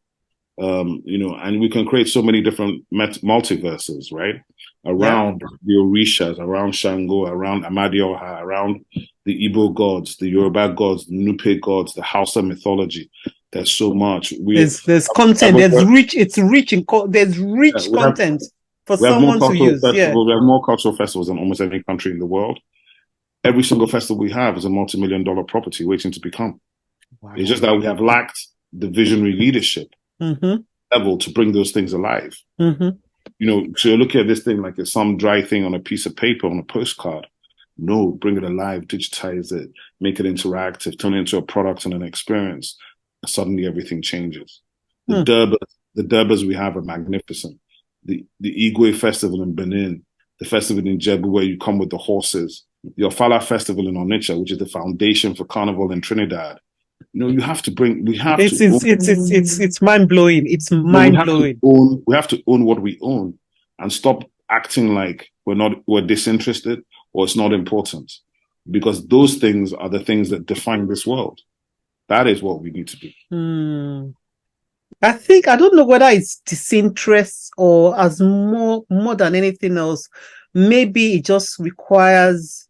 and we can create so many different multiverses, right? Around the Orishas, around Shango, around Amadioha, around the Igbo gods, the Yoruba gods, the Nupe gods, the Hausa mythology. There's so much. There's content. There's rich. It's rich in there's rich content for we have more someone to cultural use. festivals. Yeah. We have more cultural festivals than almost any country in the world. Every single festival we have is a multi-million-dollar property waiting to become. Wow. It's just that we have lacked the visionary leadership level to bring those things alive. So you're looking at this thing like it's some dry thing on a piece of paper, on a postcard. No, bring it alive, digitize it, make it interactive, turn it into a product and an experience. And suddenly everything changes. The Durbas we have are magnificent. The Igwe festival in Benin, the festival in Jebu where you come with the horses, the Ofala festival in Onitsha, which is the foundation for carnival in Trinidad. You have to bring. It's mind blowing. It's mind blowing. We have to own what we own, and stop acting like we're disinterested or it's not important, because those things are the things that define this world. That is what we need to be. I don't know whether it's disinterest or as more than anything else. Maybe it just requires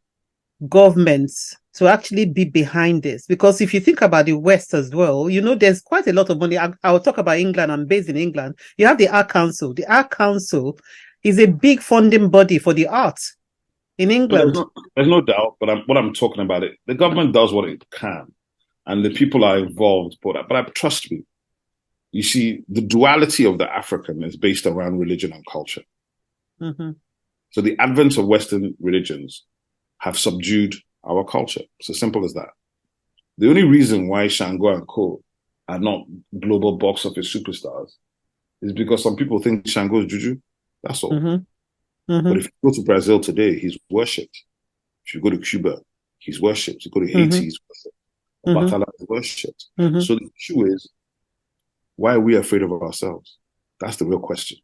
governments to actually be behind this, because if you think about the West as well, there's quite a lot of money. I'll talk about England. I'm based in England. You have the Art Council. The Art Council is a big funding body for the arts in England. There's no doubt, but what I'm talking about, the government does what it can, and the people are involved. But trust me, you see, the duality of the African is based around religion and culture. So the advent of Western religions have subdued our culture. It's as simple as that. The only reason why Shango and Co are not global box office superstars is because some people think Shango is juju. That's all. But if you go to Brazil today, he's worshipped. If you go to Cuba, he's worshipped. You go to Haiti, he's worshipped. Batala is worshipped. So the issue is, why are we afraid of ourselves? That's the real question.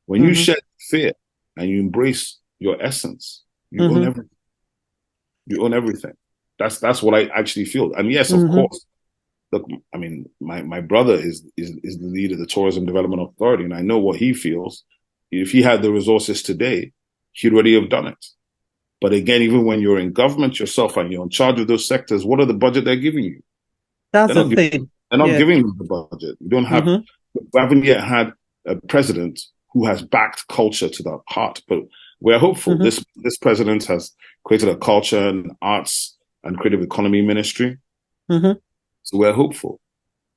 When you shed fear and you embrace your essence, you own everything. You own everything. That's what I actually feel. And yes, of course, look, I mean, my brother is the lead of the Tourism Development Authority, and I know what he feels. If he had the resources today, he'd already have done it. But again, even when you're in government yourself and you're in charge of those sectors, what are the budget they're giving you? That's the thing. They're not giving you the budget. You don't have. We haven't yet had a president who has backed culture to the heart, but we're hopeful. This president has created a culture and arts and creative economy ministry. So we're hopeful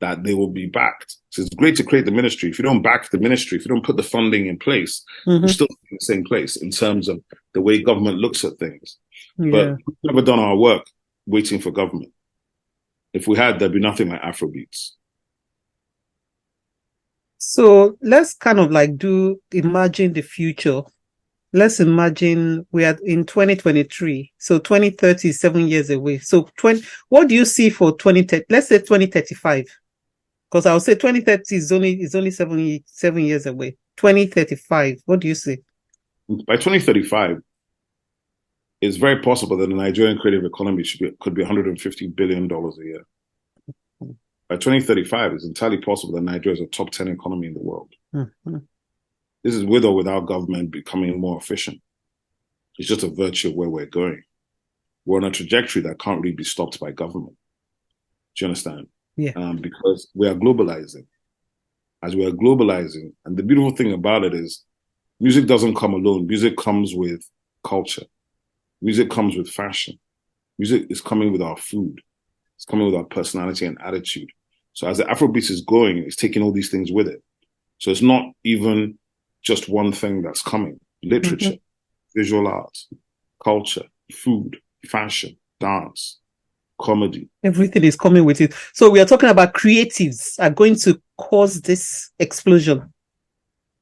that they will be backed. So it's great to create the ministry. If you don't back the ministry, if you don't put the funding in place, we're still in the same place in terms of the way government looks at things. But we've never done our work waiting for government. If we had, there'd be nothing like Afrobeats. So let's kind of imagine the future. Let's imagine we are in 2023. So 2030 is 7 years away. So what do you see for 2030? Let's say 2035. Because I would say 2030 is only 7 years away. 2035, what do you see? By 2035, it's very possible that the Nigerian creative economy could be $150 billion a year. By 2035, it's entirely possible that Nigeria is a top 10 economy in the world. Mm-hmm. This is with or without government becoming more efficient. It's just a virtue of where we're going. We're on a trajectory that can't really be stopped by government. Do you understand? Yeah. Because we are globalizing. As we are globalizing, and the beautiful thing about it is music doesn't come alone. Music comes with culture. Music comes with fashion. Music is coming with our food. It's coming with our personality and attitude. So as the Afrobeat is going, it's taking all these things with it. So it's not even just one thing that's coming. Literature, visual arts, culture, food, fashion, dance, comedy. Everything is coming with it. So we are talking about creatives are going to cause this explosion.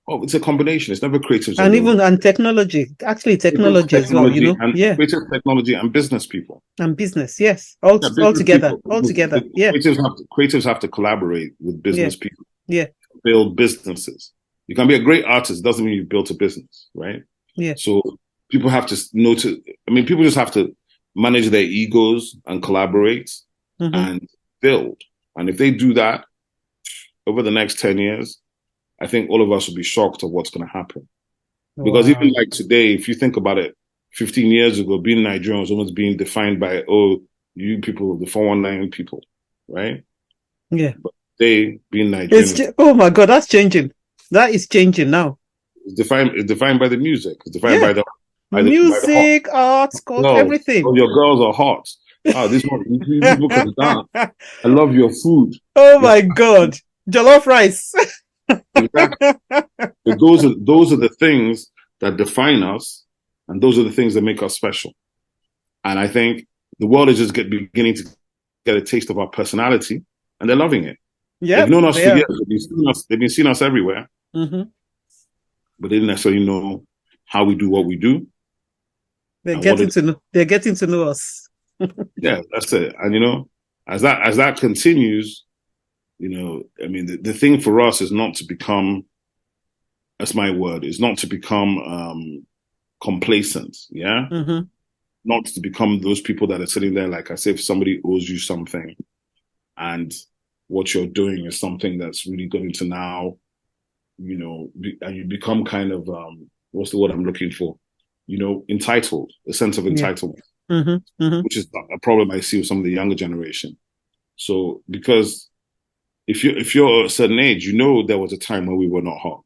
Oh, it's a combination. It's never creatives And alone. and technology. Actually, technology as well, And creative technology and business people. And business, yes. All together. Yeah. Creatives have to collaborate with business people. Yeah. Build businesses. You can be a great artist, doesn't mean you built a business, right? Yeah. So people have to people just have to manage their egos and collaborate and build. And if they do that over the next 10 years, I think all of us will be shocked at what's going to happen. Because even like today, if you think about it, 15 years ago, being Nigerian was almost being defined by, you people, the 419 people, right? Yeah. But they being Nigerian. Oh my God, that's changing. That is changing now. It's defined by the music. It's defined by the music, arts, culture, everything. Oh, your girls are hot. These people can dance. I love your food. Oh my God. Jollof rice. Exactly. Those are the things that define us, and those are the things that make us special. And I think the world is just beginning to get a taste of our personality, and they're loving it. Yeah, they've known us for years. They've been seeing us everywhere, but they didn't necessarily know how we do what we do. They're getting to know us. Yeah, that's it. And as that continues, the thing for us is not to become, that's my word, is not to become complacent. Yeah. Not to become those people that are sitting there, like I say, if somebody owes you something and what you're doing is something that's really going to now, and you become kind of, what's the word I'm looking for? Entitled, a sense of entitlement, which is a problem I see with some of the younger generation. So, because if you're a certain age, there was a time when we were not hot.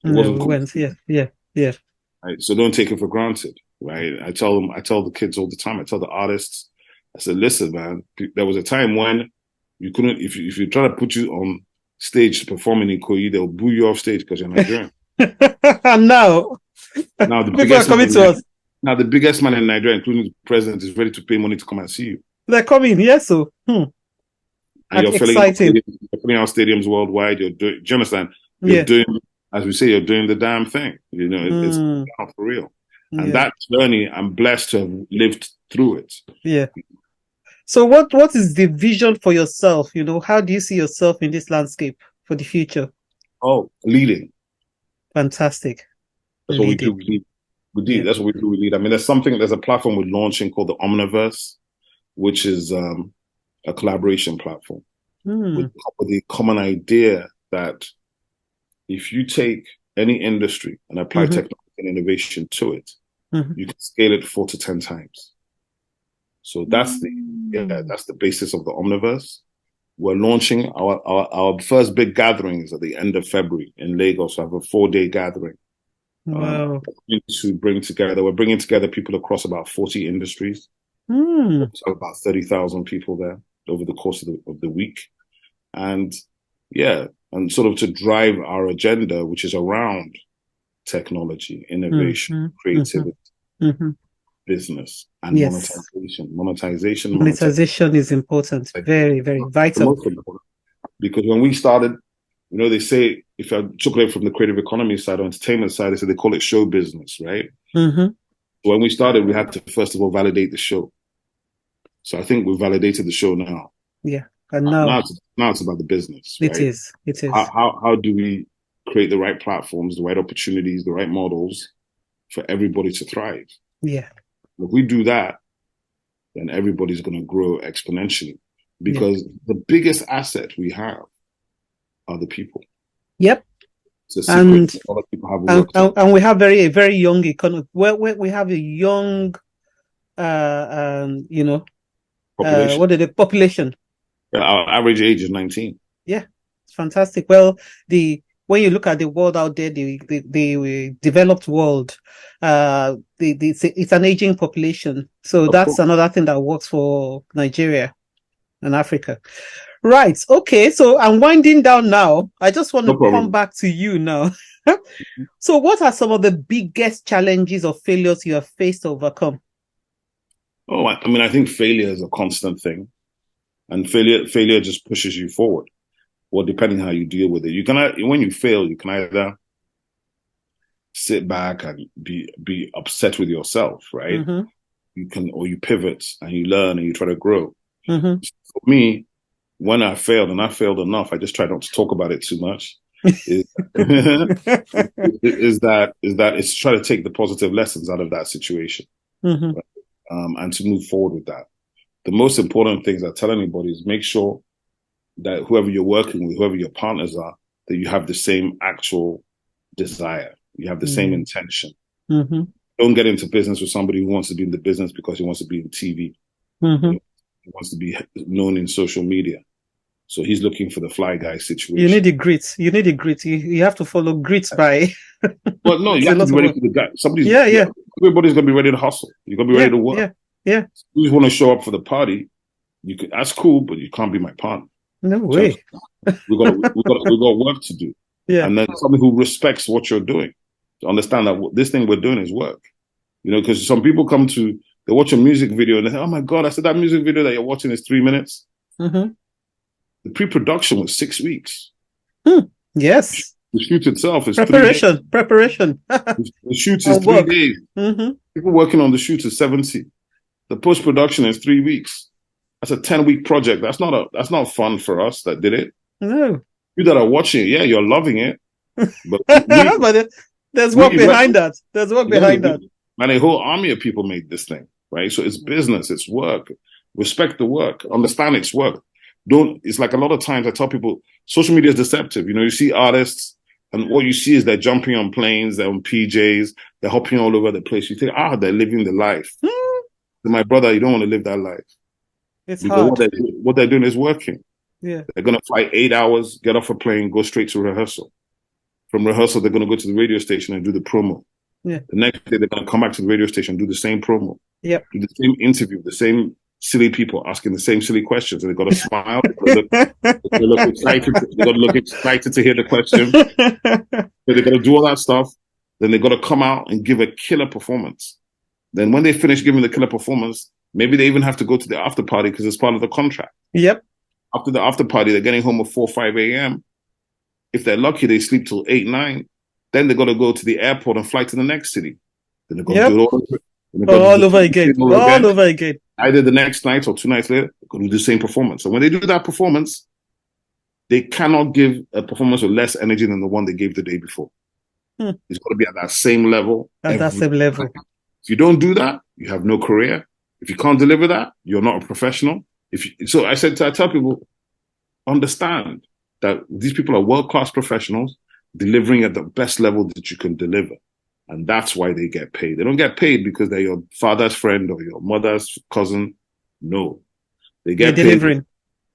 It wasn't cool. Yeah. Right? So don't take it for granted, right? I tell the kids all the time. I tell the artists, I said, listen, man, there was a time when you couldn't, if you try to put you on stage to perform in Ikoyi, they'll boo you off stage because you're Nigerian. And now the people are coming to us. Now the biggest man in Nigeria, including the president, is ready to pay money to come and see you. They're coming, yes. So, and you're filling out stadiums worldwide. Do you understand? You're doing, as we say, you're doing the damn thing. It's for real. And that journey, I'm blessed to have lived through it. Yeah. So what is the vision for yourself? How do you see yourself in this landscape for the future? Oh, leading. Fantastic. That's what we do. That's what we do. We lead. I mean, there's a platform we're launching called the Omniverse, which is a collaboration platform with the common idea that if you take any industry and apply technology and innovation to it, you can scale it 4 to 10 times. So that's the basis of the Omniverse. We're launching our first big gatherings at the end of February in Lagos. We have a 4-day gathering. Wow. We're bringing together people across about 40 industries. So about 30,000 people there over the course of the week. And sort of to drive our agenda, which is around technology, innovation, creativity, business, and monetization. Monetization is important. Very, very vital. Because when we started, they say, if I took it from the creative economy side or entertainment side, they call it show business, right? When we started, we had to first of all validate the show. So I think we've validated the show now. Yeah. And now it's about the business. Right? It is. How do we create the right platforms, the right opportunities, the right models for everybody to thrive? Yeah. If we do that, then everybody's going to grow exponentially because the biggest asset we have are the people. Yep. It's a secret a lot of people haven't worked on. And we have a very young economy. We have a young, Population. what is the population? Our average age is 19. Yeah, it's fantastic. Well, when you look at the world out there, the developed world, it's an aging population. So that's another thing that works for Nigeria and Africa. Right. Okay. So I'm winding down now. I just want to come back to you now. So what are some of the biggest challenges or failures you have faced to overcome? Oh, I mean, I think failure is a constant thing, and failure just pushes you forward. Well, depending how you deal with it, when you fail, you can either sit back and be upset with yourself, right? Mm-hmm. You pivot and you learn and you try to grow. Mm-hmm. For me, when I failed and I failed enough, I just try not to talk about it too much. is it's try to take the positive lessons out of that situation, mm-hmm. right? And to move forward with that. The most important things I tell anybody is make sure that whoever you're working with, whoever your partners are, that you have the same actual desire. You have the same intention. Mm-hmm. Don't get into business with somebody who wants to be in the business because he wants to be in TV. Mm-hmm. He wants to be known in social media. So he's looking for the fly guy situation. You need the grit. You have to follow grit by. Well, no, you have to be ready for the guy. Everybody's gonna be ready to hustle. You're gonna be ready to work. Yeah. You just want to show up for the party. That's cool, but you can't be my partner. No way. We got work to do. Yeah. And then somebody who respects what you're doing, to understand that this thing we're doing is work. Because some people they watch a music video and they say, "Oh my God!" I said that music video that you're watching is 3 minutes. Mm-hmm. The pre-production was 6 weeks. Yes. The shoot itself is preparation. The shoot is 3 days. Mm-hmm. People working on the shoot is 70. The post-production is 3 weeks. That's a 10-week project. That's not fun for us that did it. No. You that are watching it, yeah, you're loving it. But there's work behind that. There's work behind that. And a whole army of people made this thing, right? So it's business, it's work. Respect the work. Understand it's work. It's like a lot of times I tell people, social media is deceptive. You see artists and what you see is they're jumping on planes, they're on PJs, they're hopping all over the place. You think, they're living the life. My brother, you don't want to live that life. It's hard. What they're doing is working. Yeah. They're going to fly 8 hours, get off a plane, go straight to rehearsal. From rehearsal, they're going to go to the radio station and do the promo. Yeah. The next day, they're going to come back to the radio station, do the same promo. Yep. Do the same interview, the same silly people asking the same silly questions. And they've got to smile. They look excited. They've got to look excited to hear the question. So they've got to do all that stuff. Then they've got to come out and give a killer performance. Then when they finish giving the killer performance, maybe they even have to go to the after party because it's part of the contract. Yep. After the after party, they're getting home at 4 or 5 a.m. If they're lucky, they sleep till 8, 9. Then they've got to go to the airport and fly to the next city. Then they've got to do it all over again. All over again. Either the next night or 2 nights later, they're going to do the same performance. And when they do that performance, they cannot give a performance with less energy than the one they gave the day before. It's got to be at that same level. At that same level. If you don't do that, you have no career. If you can't deliver that, you're not a professional. So I tell people, understand that these people are world-class professionals delivering at the best level that you can deliver. And that's why they get paid. They don't get paid because they're your father's friend or your mother's cousin. No. They get paid. Delivering.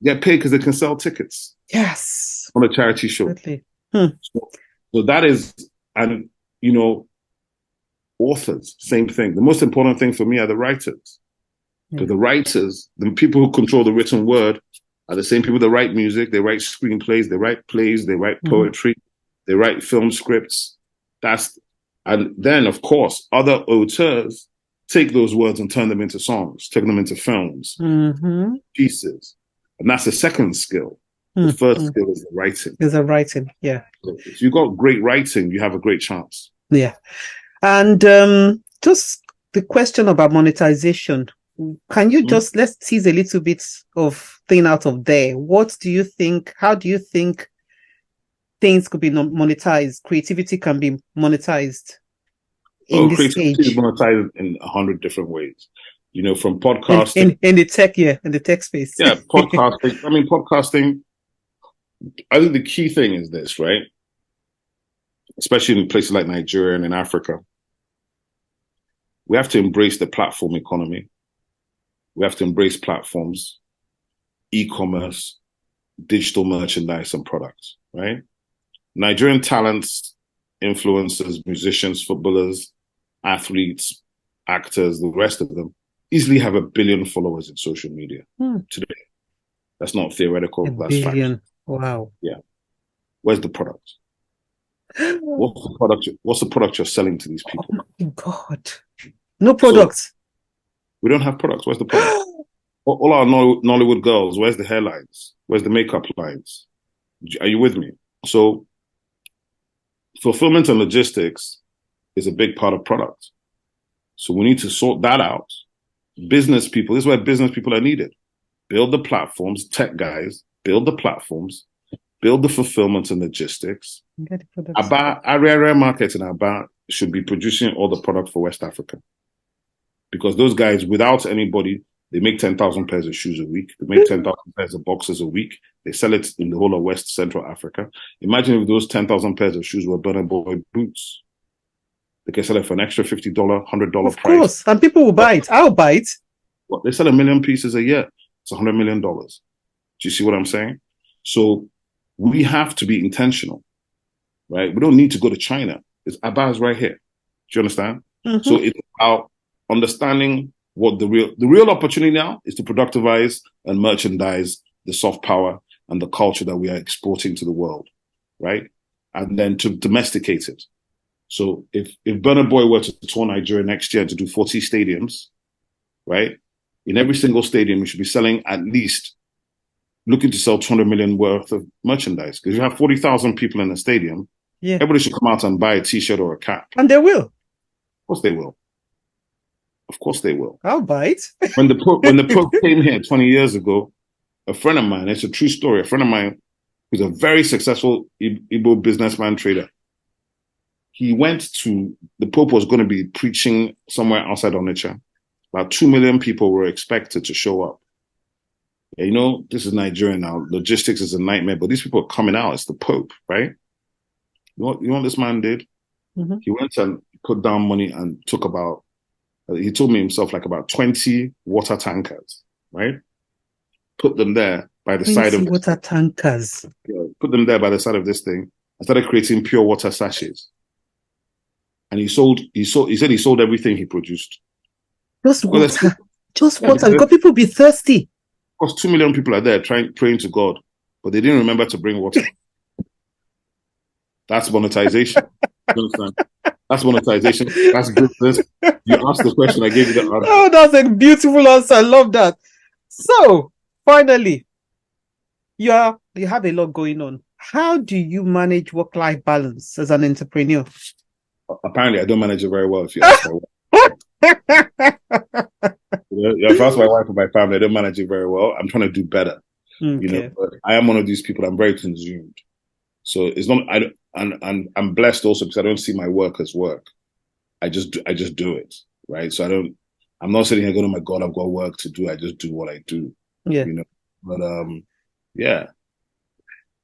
Get paid because they can sell tickets. Yes. On a charity show. So that is, and authors, same thing. The most important thing for me are the writers. Because the writers, the people who control the written word, are the same people that write music, they write screenplays, they write plays, they write poetry, they write film scripts. And then, of course, other auteurs take those words and turn them into songs, turn them into films, pieces. And that's the second skill. The first skill is the writing. Is the writing, yeah. So if you've got great writing, you have a great chance. Yeah. And just the question about monetization. Can you let's tease a little bit of thing out of there? How do you think things could be monetized? Creativity can be monetized? in this creativity is age? monetized in 100 different ways. From podcasting. In the tech, in the tech space. Yeah, podcasting. I mean, podcasting, I think the key thing is this, right? Especially in places like Nigeria and in Africa. We have to embrace the platform economy. We have to embrace platforms, e-commerce, digital merchandise and products, right? Nigerian talents, influencers, musicians, footballers, athletes, actors, the rest of them easily have 1 billion followers in social media today. That's not theoretical. That's fact. Wow. Yeah. Where's the product? What's the product you're selling to these people? Oh my God. No products. So, we don't have products. Where's the product? All our Nollywood girls, where's the hairlines? Where's the makeup lines? Are you with me? So fulfillment and logistics is a big part of product. So we need to sort that out. Business people, this is where business people are needed. Build the platforms, tech guys, build the platforms, build the fulfillment and logistics. Area Market in Aba should be producing all the product for West Africa. Because those guys, without anybody, they make 10,000 pairs of shoes a week. They make 10,000 pairs of boxes a week. They sell it in the whole of West Central Africa. Imagine if those 10,000 pairs of shoes were Burna Boy boots. They can sell it for an extra $50, $100 price. Of course, and people will buy it. I'll buy it. Well, they sell 1 million pieces a year. It's $100 million. Do you see what I'm saying? So we have to be intentional, right? We don't need to go to China. It's Abba's right here. Do you understand? Mm-hmm. So it's about understanding what the real opportunity now is to productivize and merchandise the soft power and the culture that we are exporting to the world, right? And then to domesticate it. So if Burna Boy were to tour Nigeria next year to do 40 stadiums, right? In every single stadium, we should be selling at least, looking to sell 200 million worth of merchandise. Because you have 40,000 people in a stadium, everybody should come out and buy a t-shirt or a cap. And they will. Of course they will. Of course they will. I'll buy it. When the Pope came here 20 years ago, a friend of mine, it's a true story, a friend of mine who's a very successful Igbo businessman trader, he went to, the Pope was going to be preaching somewhere outside Onitsha. About 2 million people were expected to show up. Yeah, this is Nigeria now. Logistics is a nightmare, but these people are coming out. It's the Pope, right? You know what this man did? Mm-hmm. He went and put down money and took about, he told me himself, like about 20 water tankers, right? Put them there by the side of water tankers. Yeah, put them there by the side of this thing. I started creating pure water sachets. And he said he sold everything he produced. Just water. Just water. Because people be thirsty. Of course, 2 million people are there praying to God, but they didn't remember to bring water. That's monetization. You understand? That's monetization. That's business. You asked the question, I gave you the answer. Oh, that's a beautiful answer. I love that. So, finally, you have a lot going on. How do you manage work-life balance as an entrepreneur? Apparently, I don't manage it very well. If you ask my wife, if I ask my wife or my family, I don't manage it very well. I'm trying to do better. Okay. But I am one of these people. I'm very consumed. So it's not. And I'm blessed also because I don't see my work as work. I just do it, right? So I'm not sitting here going, oh my God, I've got work to do. I just do what I do. Yeah. But yeah,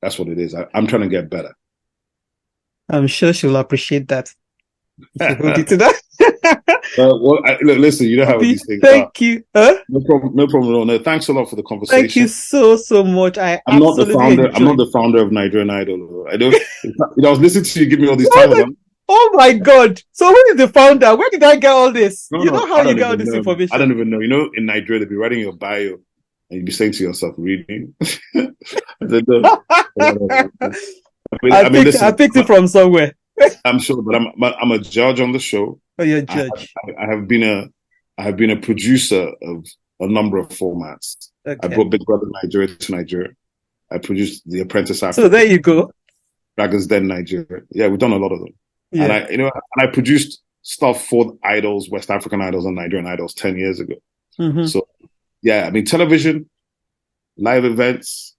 that's what it is. I'm trying to get better. I'm sure she'll appreciate that. If you hold it to that. Look, listen, you know how these things Thank you. Huh? No problem at all. No, thanks a lot for the conversation. Thank you so much. I'm not the founder of Nigerian Idol. I was listening to you give me all these titles. Oh my God! So who is the founder? Where did I get all this? How you get all this information? I don't even know. In Nigeria, they'll be writing your bio, and you'll be saying to yourself, "Reading." I picked it from somewhere. I'm sure, but I'm a judge on the show. Oh, you're a judge. I have been a producer of a number of formats. Okay. I brought Big Brother Nigeria to Nigeria. I produced The Apprentice Africa. So there you go. Dragon's Den Nigeria. Yeah, we've done a lot of them. Yeah. And I produced stuff for Idols, West African Idols, and Nigerian Idols 10 years ago. Mm-hmm. So yeah, television, live events,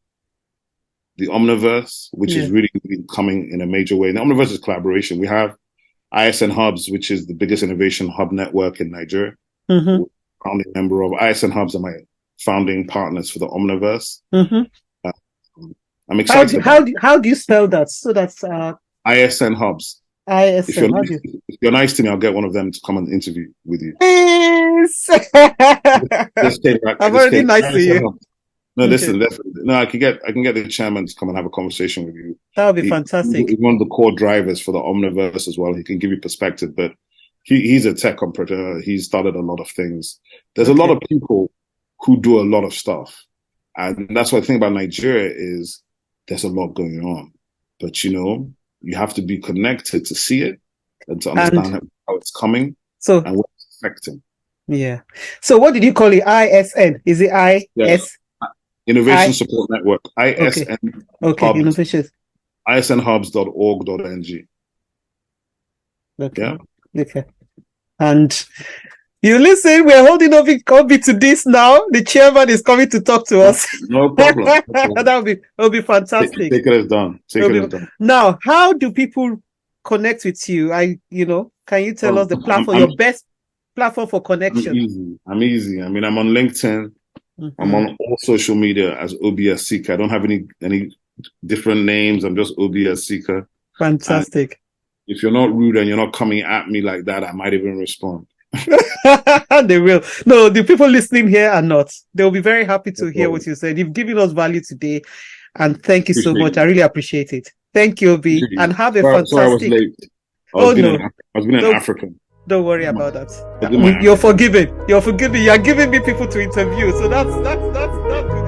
the Omniverse, which is really coming in a major way. The Omniverse is collaboration. We have ISN Hubs, which is the biggest innovation hub network in Nigeria. Mm-hmm. Founding member of ISN Hubs are my founding partners for the Omniverse. Mm-hmm. I'm excited about it. How do you spell that? So that's ISN Hubs. If ISN. if you're nice to me, I'll get one of them to come and interview with you. Yes. I'm already nice to you. No, listen, definitely. No, I can get the chairman to come and have a conversation with you. That would be fantastic. He's one of the core drivers for the Omniverse as well. He can give you perspective, but he's a tech entrepreneur. He's started a lot of things. There's a lot of people who do a lot of stuff. And that's what I think about Nigeria is there's a lot going on. But, you have to be connected to see it and to understand how it's coming and what it's affecting. Yeah. So what did you call it? ISN? Is it IS? Yeah. Innovation Support Network. ISN. Okay. Hubs, Innovation. isnhubs.org.ng. Okay. Yeah. Okay. And you listen, we're holding Obi to this now. The chairman is coming to talk to us. No problem. That'll be fantastic. Take it as done. Now, how do people connect with you? Can you tell us the platform, your best platform for connection? I'm easy. I mean, I'm on LinkedIn. Mm-hmm. I'm on all social media as Obi Asika. I don't have any different names. I'm just Obi Asika. Fantastic. And if you're not rude and you're not coming at me like that, I might even respond. They will. No, the people listening here are not. They'll be very happy to hear what you said. You've given us value today, and thank you so much. I really appreciate it. Thank you, Obi, and have a fantastic. Sorry, I was late. I was being an African. Don't worry about that. You're forgiven. You're forgiven. You're giving me people to interview, so that's good.